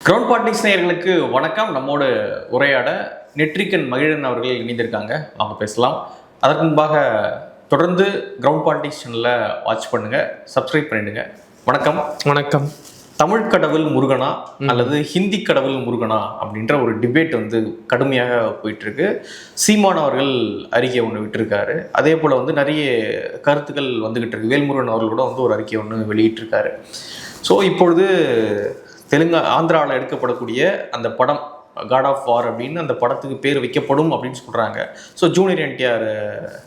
Ground politics நேயர்களுக்கு வணக்கம். நம்மோடு உரையாட நெற்றிக்கன் மகிழன் அவர்கள் இணைந்திருக்காங்க. அவங்க பேசலாம். அதற்கு முன்பாக தொடர்ந்து கிரவுண்ட் பாலிடிக்ஸ் சேனலில் வாட்ச் பண்ணுங்க, சப்ஸ்கிரைப் பண்ணிடுங்க. வணக்கம். வணக்கம். தமிழ் கடவுள் முருகனா அல்லது ஹிந்தி கடவுள் முருகனா அப்படின்ற ஒரு டிபேட் கடுமையாக போயிட்டு இருக்கு. சீமான் அவர்கள் அறிக்கை ஒன்று விட்டுருக்காரு. அதே போல் நிறைய கருத்துக்கள் வந்துகிட்டு இருக்கு. வேல்முருகன் அவர்கள் கூட ஒரு அறிக்கை ஒன்று வெளியிட்டிருக்காரு. ஸோ இப்பொழுது ஆந்திராவில் எடுக்கப்படக்கூடிய அந்த படம் காட் ஆஃப் வார் அப்படின்னு அந்த படத்துக்கு பேர் வைக்கப்படும் அப்படின்னு சொல்கிறாங்க. ஸோ ஜூனியர் என்டிஆர்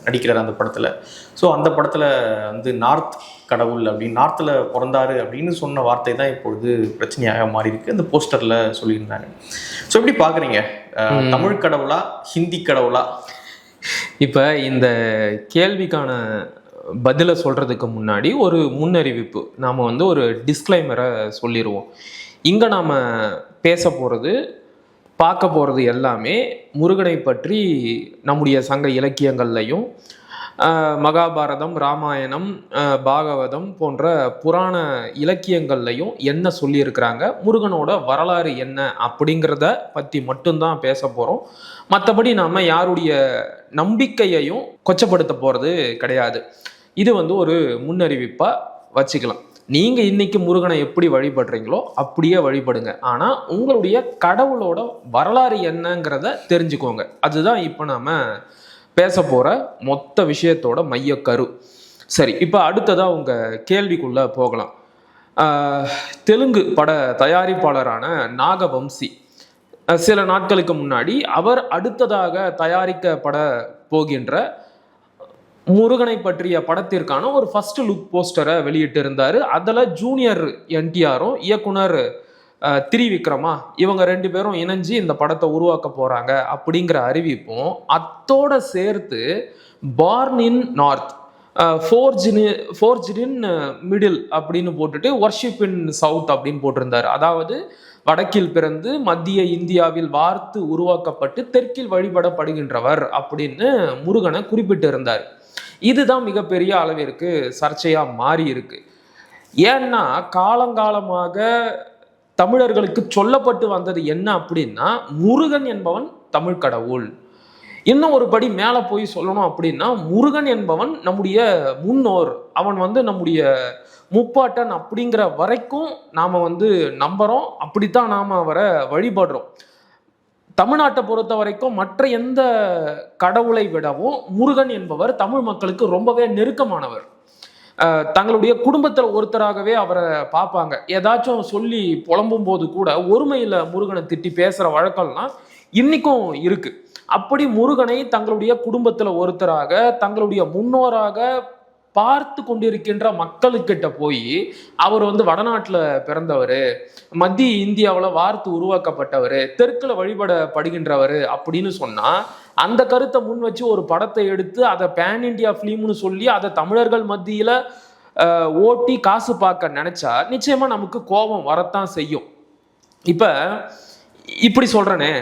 நடிக்கிறார் அந்த படத்தில். ஸோ அந்த படத்தில் நார்த் கடவுள் அப்படின்னு நார்த்தில் பிறந்தாரு அப்படின்னு சொன்ன வார்த்தை தான் இப்பொழுது பிரச்சனையாக மாறி இருக்கு. அந்த போஸ்டரில் சொல்லியிருந்தாங்க. ஸோ எப்படி பார்க்குறீங்க? தமிழ் கடவுளா ஹிந்தி கடவுளா? இப்போ இந்த கேள்விக்கான பதிலை சொல்கிறதுக்கு முன்னாடி ஒரு முன்னறிவிப்பு, நாம் ஒரு டிஸ்க்ளைமரை சொல்லிடுவோம். இங்கே நாம் பேச போகிறது, பார்க்க போகிறது எல்லாமே முருகனை பற்றி நம்முடைய சங்க இலக்கியங்கள்லையும் மகாபாரதம், ராமாயணம், பாகவதம் போன்ற புராண இலக்கியங்கள்லையும் என்ன சொல்லியிருக்கிறாங்க, முருகனோட வரலாறு என்ன அப்படிங்கிறத பற்றி மட்டும்தான் பேச போகிறோம். மற்றபடி நாம் யாருடைய நம்பிக்கையையும் கொச்சப்படுத்த போகிறது கிடையாது. இது ஒரு முன்னறிவிப்பாக வச்சுக்கலாம். நீங்கள் இன்னைக்கு முருகனை எப்படி வழிபடுறீங்களோ அப்படியே வழிபடுங்க. ஆனால் உங்களுடைய கடவுளோட வரலாறு என்னங்கிறத தெரிஞ்சுக்கோங்க. அதுதான் இப்போ நாம் பேச போகிற மொத்த விஷயத்தோட மையக்கரு. சரி, இப்போ அடுத்ததாக உங்கள் கேள்விக்குள்ளே போகலாம். தெலுங்கு பட தயாரிப்பாளரான நாகவம்சி சில நாட்களுக்கு முன்னாடி அவர் அடுத்ததாக தயாரிக்கப்பட போகின்ற முருகனை பற்றிய படத்திற்கான ஒரு ஃபர்ஸ்ட் லுக் போஸ்டரை வெளியிட்டு இருந்தாரு. அதில் ஜூனியர் என்டிஆரும் இயக்குனர் திரிவிக்ரமா இவங்க ரெண்டு பேரும் இணைஞ்சு இந்த படத்தை உருவாக்க போறாங்க அப்படிங்கிற அறிவிப்பும் அத்தோட சேர்த்து born in north, forged in middle அப்படின்னு போட்டுட்டு வர்ஷிப் இன் சவுத் அப்படின்னு போட்டிருந்தாரு. அதாவது வடக்கில் பிறந்து மத்திய இந்தியாவில் வார்த்து உருவாக்கப்பட்டு தெற்கில் வழிபடப்படுகின்றவர் அப்படின்னு முருகனை குறிப்பிட்டு இருந்தார். இதுதான் மிகப்பெரிய அளவிற்கு சர்ச்சையா மாறி இருக்கு. ஏன்னா காலங்காலமாக தமிழர்களுக்கு சொல்லப்பட்டு வந்தது என்ன அப்படின்னா, முருகன் என்பவன் தமிழ் கடவுள். இன்னும் ஒரு படி மேலே போய் சொல்லணும் அப்படின்னா, முருகன் என்பவன் நம்முடைய முன்னோர், அவன் நம்முடைய முப்பாட்டன் அப்படிங்கிற வரைக்கும் நாம் நம்புறோம். அப்படித்தான் நாம் அவரை வழிபடுறோம். தமிழ்நாட்டை பொறுத்த வரைக்கும் மற்ற எந்த கடவுளை விடவும் முருகன் என்பவர் தமிழ் மக்களுக்கு ரொம்பவே நெருக்கமானவர். தங்களுடைய குடும்பத்தில் ஒருத்தராகவே அவரை பார்ப்பாங்க. ஏதாச்சும் சொல்லி புலம்பும் போது கூட ஒருமையில் முருகனை திட்டி பேசுகிற வழக்கம்லாம் இன்னைக்கும் இருக்கு. அப்படி முருகனை தங்களுடைய குடும்பத்தில் ஒருத்தராக, தங்களுடைய முன்னோராக பார்த்து கொண்டிருக்கின்ற மக்களுக்கிட்ட போய் அவர் வடநாட்டில் பிறந்தவர், மத்திய இந்தியாவில் வார்த்து உருவாக்கப்பட்டவர், தெற்கில் வழிபடப்படுகின்றவர் அப்படின்னு சொன்னால், அந்த கருத்தை முன் வச்சு ஒரு படத்தை எடுத்து அதை பேன் இண்டியா ஃபிலிம்னு சொல்லி அதை தமிழர்கள் மத்தியில் ஓட்டி காசு பார்க்க நினைச்சா நிச்சயமா நமக்கு கோபம் வரத்தான் செய்யும். இப்போ இப்படி சொல்றேனே,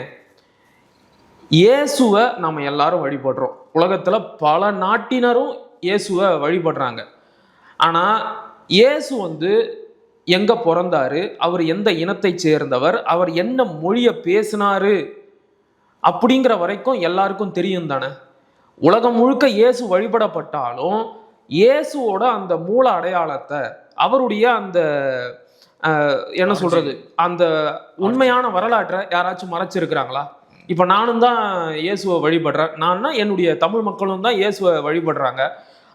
இயேசுவை நம்ம எல்லாரும் வழிபடுறோம். உலகத்தில் பல நாட்டினரும் இயேசுவை வழிபடுறாங்க. ஆனால் இயேசு எங்கே பிறந்தாரு, அவர் எந்த இனத்தை சேர்ந்தவர், அவர் என்ன மொழியை பேசினாரு அப்படிங்கிற வரைக்கும் எல்லாருக்கும் தெரியும் தானே. உலகம் முழுக்க இயேசு வழிபடப்பட்டாலும் இயேசுவோட அந்த மூல அடையாளத்தை, அவருடைய அந்த என்ன சொல்றது, அந்த உண்மையான வரலாற்றை யாராச்சும் மறைச்சிருக்கிறாங்களா? இப்போ நானும் தான் இயேசுவை வழிபடுறேன், நான்னா என்னுடைய தமிழ் மக்களும் தான் இயேசுவை வழிபடுறாங்க,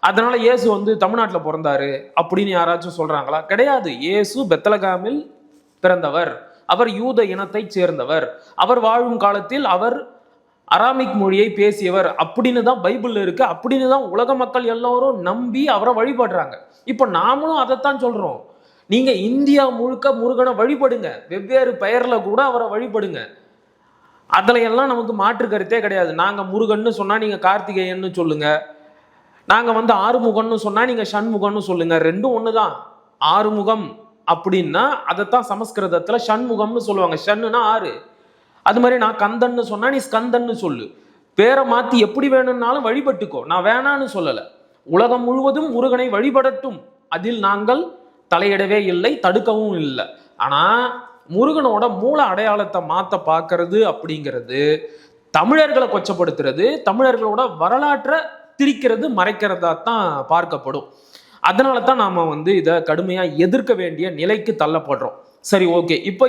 அதனால இயேசு தமிழ்நாட்டில் பிறந்தாரு அப்படின்னு யாராச்சும் சொல்றாங்களா? கிடையாது. இயேசு பெத்லகேமில் பிறந்தவர், அவர் யூத இனத்தை சேர்ந்தவர், அவர் வாழும் காலத்தில் அவர் அராமிக் மொழியை பேசியவர் அப்படின்னு தான் பைபிள்ல இருக்கு. அப்படின்னு தான் உலக மக்கள் எல்லாரும் நம்பி அவரை வழிபடுறாங்க. இப்போ நாமளும் அதைத்தான் சொல்றோம். நீங்க இந்தியா முழுக்க முருகனை வழிபடுங்க, வெவ்வேறு பெயர்ல கூட அவரை வழிபடுங்க. அதுல எல்லாம் நமக்கு மாற்று கருத்தே கிடையாது. நாங்க முருகன்னு சொன்னா நீங்க கார்த்திகேயன்னு சொல்லுங்க, நாங்க ஆறுமுகம்னு சொன்னா நீங்க ஷண்முகம்னு சொல்லுங்க, ரெண்டும் ஒண்ணுதான். ஆறுமுகம் அப்படின்னா அதைத்தான் சமஸ்கிருதத்துல ஷண்முகம்னு சொல்லுவாங்க. ஷண்ணுனா ஆறு. அது மாதிரி நான் கந்தன்னு சொன்னா நீ ஸ்கந்தன்னு சொல்லு. பேரை மாத்தி எப்படி வேணும்னாலும் வழிபட்டுக்கோ, நான் வேணான்னு சொல்லல. உலகம் முழுவதும் முருகனை வழிபடட்டும், அதில் நாங்கள் தலையிடவே இல்லை, தடுக்கவும் இல்லை. ஆனா முருகனோட மூல அடையாளத்தை மாத்த பார்க்கறது அப்படிங்கிறது தமிழர்களை கொச்சப்படுத்துறது, தமிழர்களோட வரலாற்றை திரிக்கிறது, மறைக்கிறதா தான் பார்க்கப்படும். அதனால தான் நாம வந்து இதை கடுமையா எதிர்க்க வேண்டிய நிலைக்கு தள்ளப்படுறோம். சரி, ஓகே. இப்போ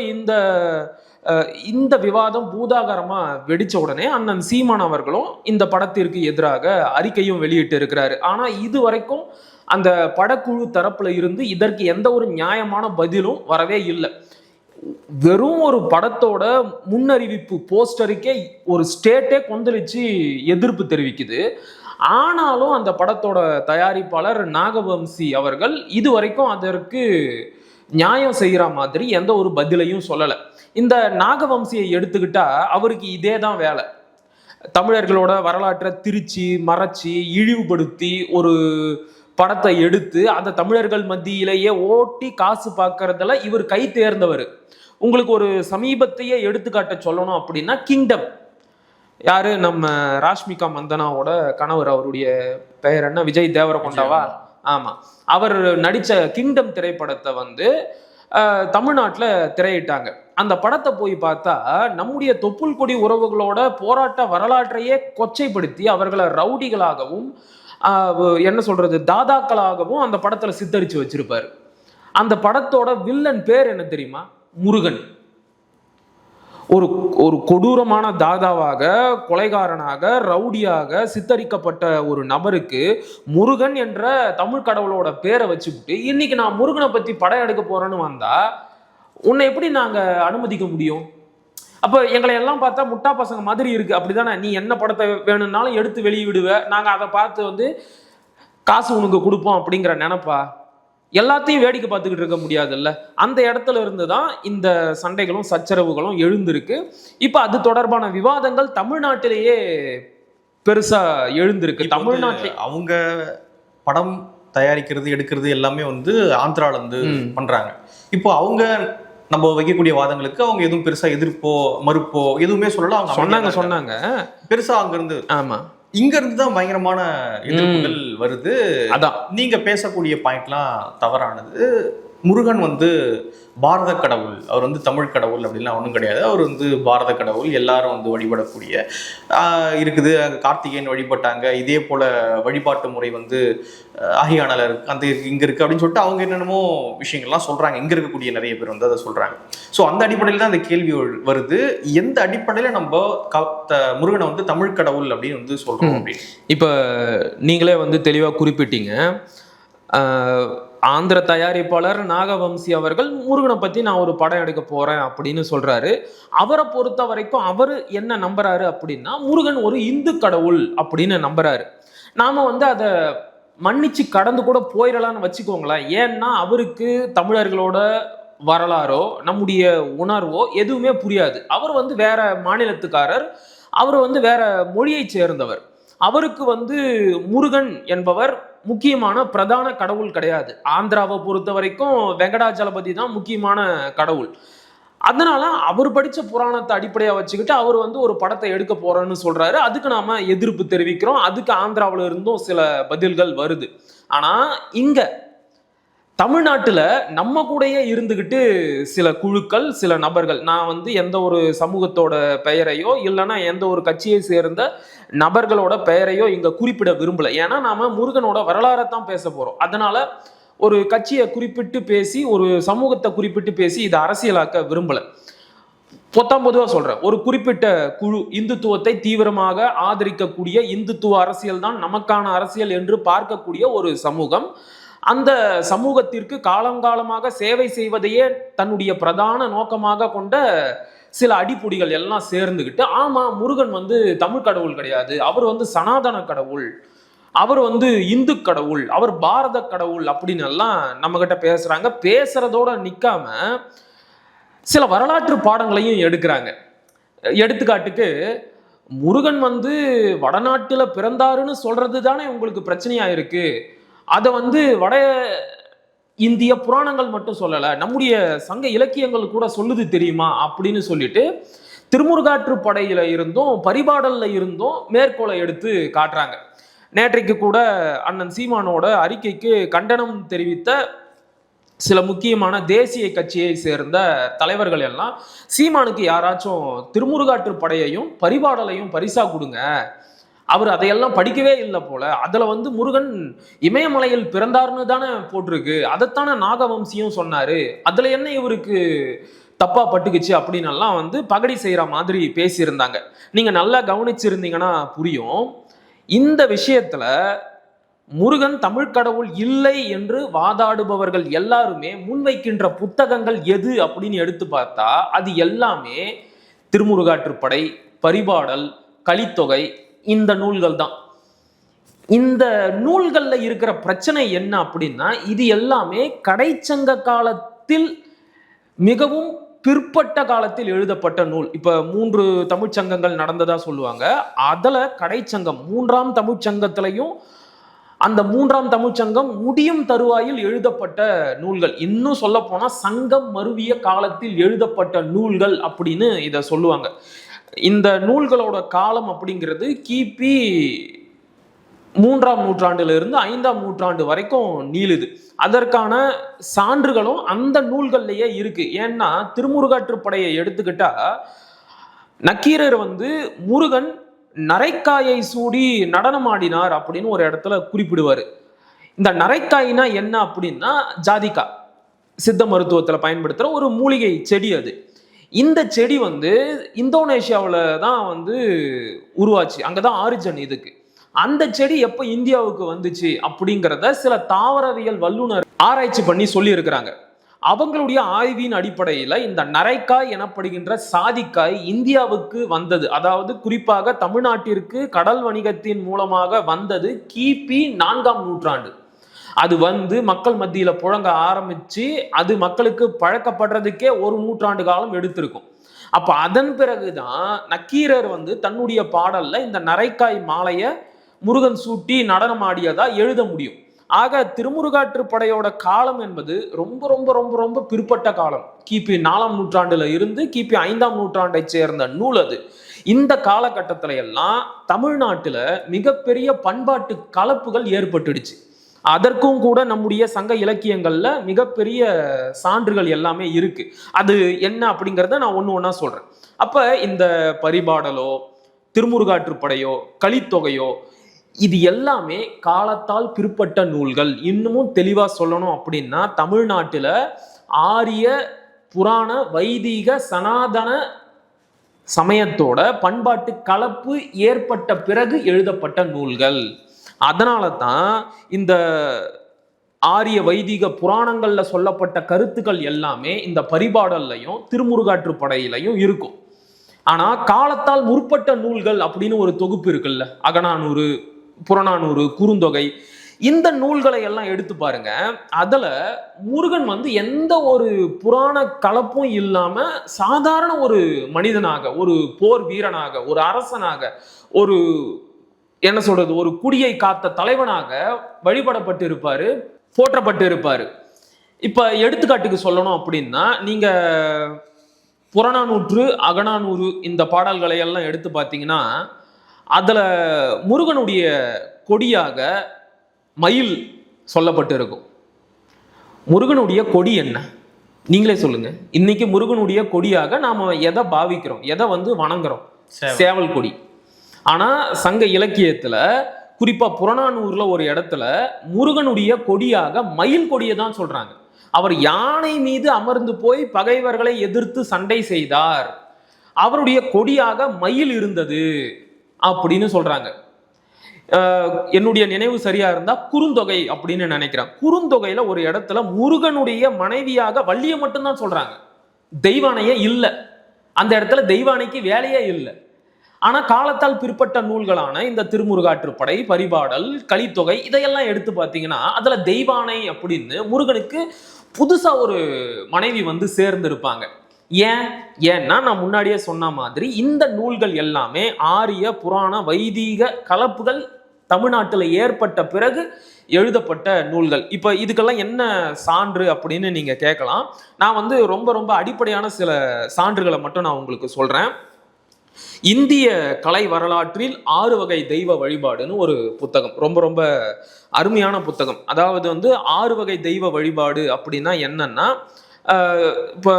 இந்த விவாதம் பூதாகரமா வெடிச்ச உடனே அண்ணன் சீமான் அவர்களும் இந்த படத்திற்கு எதிராக அறிக்கையும் வெளியிட்டு இருக்கிறாரு. ஆனா இது வரைக்கும் அந்த படக்குழு தரப்புல இருந்து இதற்கு எந்த ஒரு நியாயமான பதிலும் வரவே இல்லை. வெறும் ஒரு படத்தோட முன்னறிவிப்பு போஸ்டருக்கே ஒரு ஸ்டேட்டே கொந்தளிச்சு எதிர்ப்பு தெரிவிக்குது. ஆனாலும் அந்த படத்தோட தயாரிப்பாளர் நாகவம்சி அவர்கள் இதுவரைக்கும் அதற்கு நியாயம் செய்கிற மாதிரி எந்த ஒரு பதிலையும் சொல்லலை. இந்த நாகவம்சியை எடுத்துக்கிட்டா அவருக்கு இதே தான் வேலை. தமிழர்களோட வரலாற்றை திரிச்சு மறைச்சி இழிவுபடுத்தி ஒரு படத்தை எடுத்து அந்த தமிழர்கள் மத்தியிலேயே ஓட்டி காசு பார்க்கறதுல இவர் கை தேர்ந்தவர். உங்களுக்கு ஒரு சமீபத்தையே எடுத்துக்காட்ட சொல்லணும் அப்படின்னா கிங்டம். யாரு? நம்ம ராஷ்மிகா மந்தனாவோட கணவர், அவருடைய பெயர் என்ன? விஜய் தேவரகொண்டாவா? ஆமா. அவர் நடிச்ச கிங்டம் திரைப்படத்தை வந்து தமிழ்நாட்டில் திரையிட்டாங்க. அந்த படத்தை போய் பார்த்தா நம்முடைய தொப்புள் கொடி உறவுகளோட போராட்ட வரலாற்றையே கொச்சைப்படுத்தி அவர்களை ரவுடிகளாகவும் என்ன சொல்றது தாதாக்களாகவும் அந்த படத்துல சித்தரிச்சு வச்சிருப்பாரு. அந்த படத்தோட வில்லன் பேர் என்ன தெரியுமா? முருகன். ஒரு ஒரு கொடூரமான தாதாவாக, கொலைகாரனாக, ரவுடியாக சித்தரிக்கப்பட்ட ஒரு நபருக்கு முருகன் என்ற தமிழ் கடவுளோட பேரை வச்சுக்கிட்டு இன்னைக்கு நான் முருகனை பத்தி படம் எடுக்க போறேன்னு வந்தா உன்னை எப்படி நாங்க அனுமதிக்க முடியும்? அப்ப எங்களை எல்லாம் பார்த்தா முட்டா பசங்க மாதிரி இருக்கு, அப்படிதானே? நீ என்ன படத்தை வேணும்னாலும் எடுத்து வெளியிடுவ, நாங்க அதை பார்த்து வந்து காசு உனக்கு கொடுப்போம் அப்படிங்கிற நினைப்பா? எல்லாத்தையும் வேடிக்கை பார்த்துக்கிட்டு இருக்க முடியாதுல்ல. அந்த இடத்துல இருந்து தான் இந்த சண்டைகளும் சச்சரவுகளும் எழுந்திருக்கு. இப்ப அது தொடர்பான விவாதங்கள் தமிழ்நாட்டிலேயே பெருசா எழுந்திருக்கு. தமிழ்நாட்டில் அவங்க படம் தயாரிக்கிறது எடுக்கிறது எல்லாமே வந்து ஆந்திரால இருந்து பண்றாங்க. இப்போ அவங்க நம்ம வைக்கக்கூடிய வாதங்களுக்கு அவங்க எதுவும் பெருசா எதிர்ப்போ மறுப்போ எதுவுமே சொல்லல. அவங்க சொன்னாங்க பெருசா அங்க இருந்து. ஆமா, இங்க இருந்து தான் பயங்கரமான எதிர்ப்புகள் வருது. அதான் நீங்க பேசக்கூடிய பாயிண்ட்லாம் தவறானது. முருகன் வந்து பாரத கடவுள், அவர் வந்து தமிழ் கடவுள் அப்படின்லாம் ஒன்றும் கிடையாது. அவர் வந்து பாரத கடவுள், எல்லாரும் வந்து வழிபடக்கூடிய இருக்குது. கார்த்திகேயன் வழிபட்டாங்க, இதே போல வழிபாட்டு முறை வந்து ஆகியானால இருக்கு, அந்த இங்கே இருக்குது அப்படின்னு சொல்லிட்டு அவங்க என்னென்னமோ விஷயங்கள்லாம் சொல்கிறாங்க. இங்கே இருக்கக்கூடிய நிறைய பேர் வந்து அதை சொல்கிறாங்க. ஸோ அந்த அடிப்படையில் தான் அந்த கேள்வி வருது, எந்த அடிப்படையில் நம்ம முருகனை வந்து தமிழ் கடவுள் அப்படின்னு வந்து சொல்கிறோம் அப்படின்னு. இப்போ நீங்களே வந்து தெளிவாக குறிப்பிட்டீங்க. ஆந்திர தயாரிப்பாளர் நாகவம்சி அவர்கள் முருகனை பத்தி நான் ஒரு படம் எடுக்க போறேன் அப்படின்னு சொல்றாரு. அவரை பொறுத்த வரைக்கும் அவர் என்ன நம்புறாரு அப்படின்னா முருகன் ஒரு இந்து கடவுள் அப்படின்னு நம்புறாரு. நாம வந்து அதை மன்னிச்சு கடந்து கூட போயிடலான்னு வச்சுக்கோங்களேன். ஏன்னா அவருக்கு தமிழர்களோட வரலாறோ நம்முடைய உணர்வோ எதுவுமே புரியாது. அவர் வந்து வேற மாநிலத்துக்காரர், அவர் வந்து வேற மொழியை சேர்ந்தவர். அவருக்கு வந்து முருகன் என்பவர் முக்கியமான பிரதான கடவுள் கிடையாது. ஆந்திராவை பொறுத்த வரைக்கும் வெங்கடாஜலபதி தான் முக்கியமான கடவுள். அதனால அவர் படிச்ச புராணத்தை அடிப்படையா வச்சுக்கிட்டு அவர் வந்து ஒரு படத்தை எடுக்க போறேன்னு சொல்றாரு. அதுக்கு நாம எதிர்ப்பு தெரிவிக்கிறோம். அதுக்கு ஆந்திராவில இருந்தும் சில பதில்கள் வருது. ஆனா இங்க தமிழ்நாட்டுல நம்ம கூடயே இருந்துகிட்டு சில குழுக்கள், சில நபர்கள், நான் வந்து எந்த ஒரு சமூகத்தோட பெயரையோ இல்லைன்னா எந்த ஒரு கட்சியை சேர்ந்த நபர்களோட பெயரையோ இங்க குறிப்பிட விரும்பல. ஏன்னா நாம முருகனோட வரலாறைத்தான் பேச போறோம். அதனால ஒரு கட்சியை குறிப்பிட்டு பேசி, ஒரு சமூகத்தை குறிப்பிட்டு பேசி இதை அரசியலாக்க விரும்பல. பொதுவா சொல்றேன், ஒரு குறிப்பிட்ட குழு இந்துத்துவத்தை தீவிரமாக ஆதரிக்கக்கூடிய, இந்துத்துவ அரசியல் தான் நமக்கான அரசியல் என்று பார்க்கக்கூடிய ஒரு சமூகம், அந்த சமூகத்திற்கு காலங்காலமாக சேவை செய்வதையே தன்னுடைய பிரதான நோக்கமாக கொண்ட சில அடிப்பொடிகள் எல்லாம் சேர்ந்துக்கிட்டு, ஆமா முருகன் வந்து தமிழ் கடவுள் கிடையாது, அவர் வந்து சனாதன கடவுள், அவர் வந்து இந்து கடவுள், அவர் பாரத கடவுள் அப்படின்னு எல்லாம் நம்ம கிட்ட பேசுறாங்க. பேசுறதோட நிக்காம சில வரலாற்று பாடங்களையும் எடுக்கிறாங்க. எடுத்துக்காட்டுக்கு முருகன் வந்து வடநாட்டுல பிறந்தாருன்னு சொல்றது தானே உங்களுக்கு பிரச்சனையா இருக்கு. அதை வந்து வட இந்திய புராணங்கள் மட்டும் சொல்லல, நம்முடைய சங்க இலக்கியங்கள் கூட சொல்லுது தெரியுமா அப்படின்னு சொல்லிட்டு திருமுருகாற்று படையில இருந்தும் பரிபாடல்ல இருந்தும் மேற்கோளை எடுத்து காட்டுறாங்க. நேற்றைக்கு கூட அண்ணன் சீமானோட அறிக்கைக்கு கண்டனம் தெரிவித்த சில முக்கியமான தேசிய கட்சியை சேர்ந்த தலைவர்கள் எல்லாம் சீமானுக்கு யாராச்சும் திருமுருகாற்றுப்படையையும் பரிபாடலையும் பரிசா கொடுங்க, அவர் அதையெல்லாம் படிக்கவே இல்லை போல, அதுல வந்து முருகன் இமயமலையில் பிறந்தார்னு தானே போட்டிருக்கு, அதைத்தானே நாகவம்சியும் சொன்னாரு, அதுல என்ன இவருக்கு தப்பா பட்டுக்குச்சு அப்படின்னு எல்லாம் வந்து பகடி செய்யற மாதிரி பேசியிருந்தாங்க. நீங்க நல்லா கவனிச்சிருந்தீங்கன்னா புரியும். இந்த விஷயத்துல முருகன் தமிழ் கடவுள் இல்லை என்று வாதாடுபவர்கள் எல்லாருமே முன்வைக்கின்ற புத்தகங்கள் எது அப்படின்னு எடுத்து பார்த்தா அது எல்லாமே திருமுருகாற்றுப்படை, பரிபாடல், கலித்தொகை, இந்த நூல்கள் தான். இந்த நூல்கள்ல இருக்கிற பிரச்சனை என்ன அப்படின்னா இது எல்லாமே கடைச்சங்க காலத்தில் மிகவும் பிற்பட்ட காலத்தில் எழுதப்பட்ட நூல். இப்ப 3 தமிழ்ச்சங்கங்கள் நடந்ததா சொல்லுவாங்க. அதுல கடைச்சங்கம் 3ஆம் தமிழ்ச்சங்கத்திலையும் அந்த 3ஆம் தமிழ்ச்சங்கம் முடியும் தருவாயில் எழுதப்பட்ட நூல்கள். இன்னும் சொல்ல போனா சங்கம் மருவிய காலத்தில் எழுதப்பட்ட நூல்கள் அப்படின்னு இதை சொல்லுவாங்க. இந்த நூல்களோட காலம் அப்படிங்கிறது கிபி 3ஆம் நூற்றாண்டுல இருந்து 5ஆம் நூற்றாண்டு வரைக்கும் நீளுது. அதற்கான சான்றுகளும் அந்த நூல்கள்லயே இருக்கு. ஏன்னா திருமுருகாற்றுப்படையை எடுத்துக்கிட்டா நக்கீரர் வந்து முருகன் நரைக்காயை சூடி நடனமாடினார் அப்படின்னு ஒரு இடத்துல குறிப்பிடுவாரு. இந்த நரைக்காய்னா என்ன அப்படின்னா ஜாதிகா, சித்த மருத்துவத்துல பயன்படுத்துற ஒரு மூலிகை செடி. அது இந்த செடி வந்து இந்தோனேஷியாவில் தான் வந்து உருவாச்சு, அங்கதான் ஆரிஜன் இதுக்கு. அந்த செடி எப்ப இந்தியாவுக்கு வந்துச்சு அப்படிங்கிறத சில தாவரவியல் வல்லுநர் ஆராய்ச்சி பண்ணி சொல்லி இருக்கிறாங்க. அவங்களுடைய ஆய்வின் அடிப்படையில் இந்த நரைக்காய் எனப்படுகின்ற சாதிக்காய் இந்தியாவுக்கு வந்தது, அதாவது குறிப்பாக தமிழ்நாட்டிற்கு கடல் வணிகத்தின் மூலமாக வந்தது கிபி 4ஆம் நூற்றாண்டு. அது வந்து மக்கள் மத்தியில புழங்க ஆரம்பிச்சு அது மக்களுக்கு பழக்கப்படுறதுக்கே 1 நூற்றாண்டு காலம் எடுத்திருக்கும். அப்ப அதன் பிறகுதான் நக்கீரர் வந்து தன்னுடைய பாடல்ல இந்த நரைக்காய் மாலைய முருகன் சூட்டி நடனமாடியதா எழுத முடியும். ஆக திருமுருகாற்றுப்படையோட காலம் என்பது ரொம்ப ரொம்ப ரொம்ப ரொம்ப பிற்பட்ட காலம். கிபி 4ஆம் நூற்றாண்டுல இருந்து கிபி 5ஆம் நூற்றாண்டை சேர்ந்த நூல் அது. இந்த காலகட்டத்தில எல்லாம் தமிழ்நாட்டுல மிகப்பெரிய பண்பாட்டு கலப்புகள் ஏற்பட்டுடுச்சு. அதற்கும் கூட நம்முடைய சங்க இலக்கியங்கள்ல மிகப்பெரிய சான்றுகள் எல்லாமே இருக்கு. அது என்ன அப்படிங்கிறத நான் ஒண்ணா சொல்றேன். அப்ப இந்த பரிபாடலோ திருமுருகாற்றுப்படையோ கலித்தொகையோ இது எல்லாமே காலத்தால் பிற்பட்ட நூல்கள். இன்னமும் தெளிவா சொல்லணும் அப்படின்னா தமிழ்நாட்டுல ஆரிய புராண வைதிக சனாதன சமயத்தோட பண்பாட்டு கலப்பு ஏற்பட்ட பிறகு எழுதப்பட்ட நூல்கள். அதனால தான் இந்த ஆரிய வைதிக புராணங்கள்ல சொல்லப்பட்ட கருத்துக்கள் எல்லாமே இந்த பரிபாடல்லையும் திருமுருகாற்றுப்படையிலையும் இருக்கும். ஆனா காலத்தால் முற்பட்ட நூல்கள் அப்படின்னு ஒரு தொகுப்பு இருக்குல்ல, அகநானூறு, புறநானூறு, குறுந்தொகை, இந்த நூல்களை எல்லாம் எடுத்து பாருங்க. அதுல முருகன் வந்து எந்த ஒரு புராண கலப்பும் இல்லாம சாதாரண ஒரு மனிதனாக, ஒரு போர் வீரனாக, ஒரு அரசனாக, ஒரு என்ன சொல்றது, ஒரு குடியை காத்த தலைவனாக வழிபடப்பட்டு இருப்பாரு, போற்றப்பட்டு இருப்பாரு. இப்ப எடுத்துக்காட்டுக்கு சொல்லணும் அப்படின்னா நீங்க புறநானூற்று அகநானூறு இந்த பாடல்களை எல்லாம் எடுத்து பார்த்தீங்கன்னா அதுல முருகனுடைய கொடியாக மயில் சொல்லப்பட்டு இருக்கும். முருகனுடைய கொடி என்ன நீங்களே சொல்லுங்க. இன்னைக்கு முருகனுடைய கொடியாக நாம எதை பாவிக்கிறோம், எதை வந்து வணங்குறோம்? சேவல் கொடி. ஆனா சங்க இலக்கியத்துல குறிப்பா புறநானூறுல ஒரு இடத்துல முருகனுடைய கொடியாக மயில் கொடியை தான் சொல்றாங்க. அவர் யானை மீது அமர்ந்து போய் பகைவர்களை எதிர்த்து சண்டை செய்தார், அவருடைய கொடியாக மயில் இருந்தது அப்படின்னு சொல்றாங்க. என்னுடைய நினைவு சரியா இருந்தா குறுந்தொகை அப்படின்னு நினைக்கிறேன். குறுந்தொகையில ஒரு இடத்துல முருகனுடைய மனைவியாக வள்ளியை மட்டும்தான் சொல்றாங்க, தெய்வானையே இல்லை. அந்த இடத்துல தெய்வானைக்கு வேலையே இல்லை. ஆனா காலத்தால் பிற்பட்ட நூல்களான இந்த திருமுருகாற்றுப்படை, பரிபாடல், கலித்தொகை இதையெல்லாம் எடுத்து பார்த்தீங்கன்னா அதுல தெய்வானை அப்படின்னு முருகனுக்கு புதுசா ஒரு மனைவி வந்து சேர்ந்திருப்பாங்க. ஏன்னா நான் முன்னாடியே சொன்ன மாதிரி இந்த நூல்கள் எல்லாமே ஆரிய புராண வைதீக கலப்புகள் தமிழ்நாட்டில் ஏற்பட்ட பிறகு எழுதப்பட்ட நூல்கள். இப்ப இதுக்கெல்லாம் என்ன சான்று அப்படின்னு நீங்க கேட்கலாம். நான் வந்து ரொம்ப ரொம்ப அடிப்படையான சில சான்றுகளை மட்டும் நான் உங்களுக்கு சொல்றேன். இந்திய கலை வரலாற்றில் 6 வகை தெய்வ வழிபாடுன்னு ஒரு புத்தகம், ரொம்ப ரொம்ப அருமையான புத்தகம். அதாவது வந்து 6 வகை தெய்வ வழிபாடு அப்படின்னா என்னன்னா, இப்போ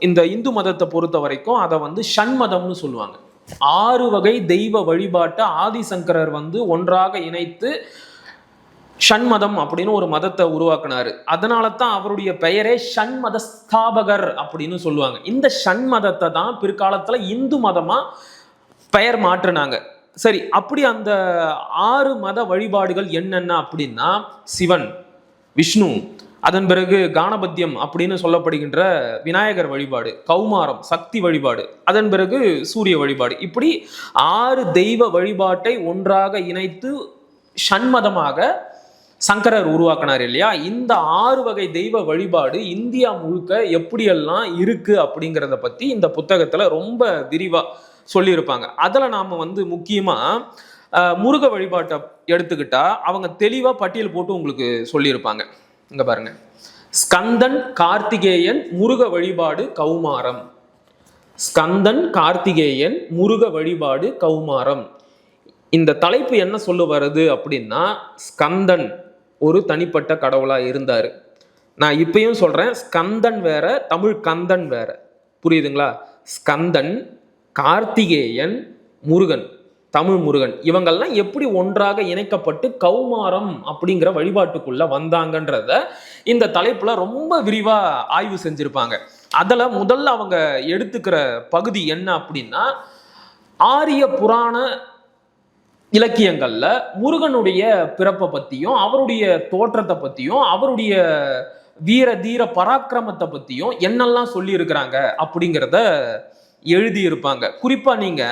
இந்த இந்து மதத்தை பொறுத்த வரைக்கும் அதை வந்து ஷண்மதம்னு சொல்லுவாங்க. 6 வகை தெய்வ வழிபாட்டை ஆதிசங்கரர் வந்து ஒன்றாக இணைத்து ஷண்மதம் அப்படின்னு ஒரு மதத்தை உருவாக்குனாரு. அதனால தான் அவருடைய பெயரே ஷண்மத ஸ்தாபகர் அப்படின்னு சொல்லுவாங்க. இந்த ஷண்மதத்தை தான் பிற்காலத்துல இந்து மதமா பெயர் மாற்றினாங்க. சரி, அப்படி அந்த 6 மத வழிபாடுகள் என்னென்ன அப்படின்னா, சிவன், விஷ்ணு, அதன் பிறகு கானபத்தியம் அப்படின்னு சொல்லப்படுகின்ற விநாயகர் வழிபாடு, கௌமாரம் சக்தி வழிபாடு, அதன் பிறகு சூரிய வழிபாடு, இப்படி 6 தெய்வ வழிபாட்டை ஒன்றாக இணைத்து ஷண்மதமாக சங்கரர் உருவாக்கினார் இல்லையா. இந்த 6 வகை தெய்வ வழிபாடு இந்தியா முழுக்க எப்படியெல்லாம் இருக்கு அப்படிங்கிறத பத்தி இந்த புத்தகத்துல ரொம்ப விரிவா சொல்லியிருப்பாங்க. அதுல நாம வந்து முக்கியமா முருக வழிபாட்டை எடுத்துக்கிட்டா அவங்க தெளிவா பட்டியல் போட்டு உங்களுக்கு சொல்லியிருப்பாங்க. இங்க பாருங்க, ஸ்கந்தன், கார்த்திகேயன், முருக வழிபாடு, கௌமாரம். ஸ்கந்தன், கார்த்திகேயன், முருக வழிபாடு, கௌமாரம். இந்த தலைப்பு என்ன சொல்ல வருது அப்படின்னா, ஸ்கந்தன் ஒரு தனிப்பட்ட கடவுளா இருந்தாரு. நான் இப்பயும் சொல்றேன், ஸ்கந்தன் வேற, தமிழ் கந்தன் வேற. புரியுதுங்களா? ஸ்கந்தன், கார்த்திகேயன், முருகன், தமிழ் முருகன், இவங்கெல்லாம் எப்படி ஒன்றாக இணைக்கப்பட்டு கௌமாரம் அப்படிங்கிற வழிபாட்டுக்குள்ள வந்தாங்கன்றத இந்த தலைப்புல ரொம்ப விரிவா ஆய்வு செஞ்சிருப்பாங்க. அதுல முதல்ல அவங்க எடுத்துக்கிற பகுதி என்ன அப்படின்னா, ஆரிய புராண இலக்கியங்கள்ல முருகனுடைய பிறப்பை பத்தியும் அவருடைய தோற்றத்தை பத்தியும் அவருடைய வீர தீர பராக்கிரமத்தை பத்தியும் என்னெல்லாம் சொல்லி இருக்கிறாங்க அப்படிங்கிறத எழுதியிருப்பாங்க. குறிப்பா நீங்க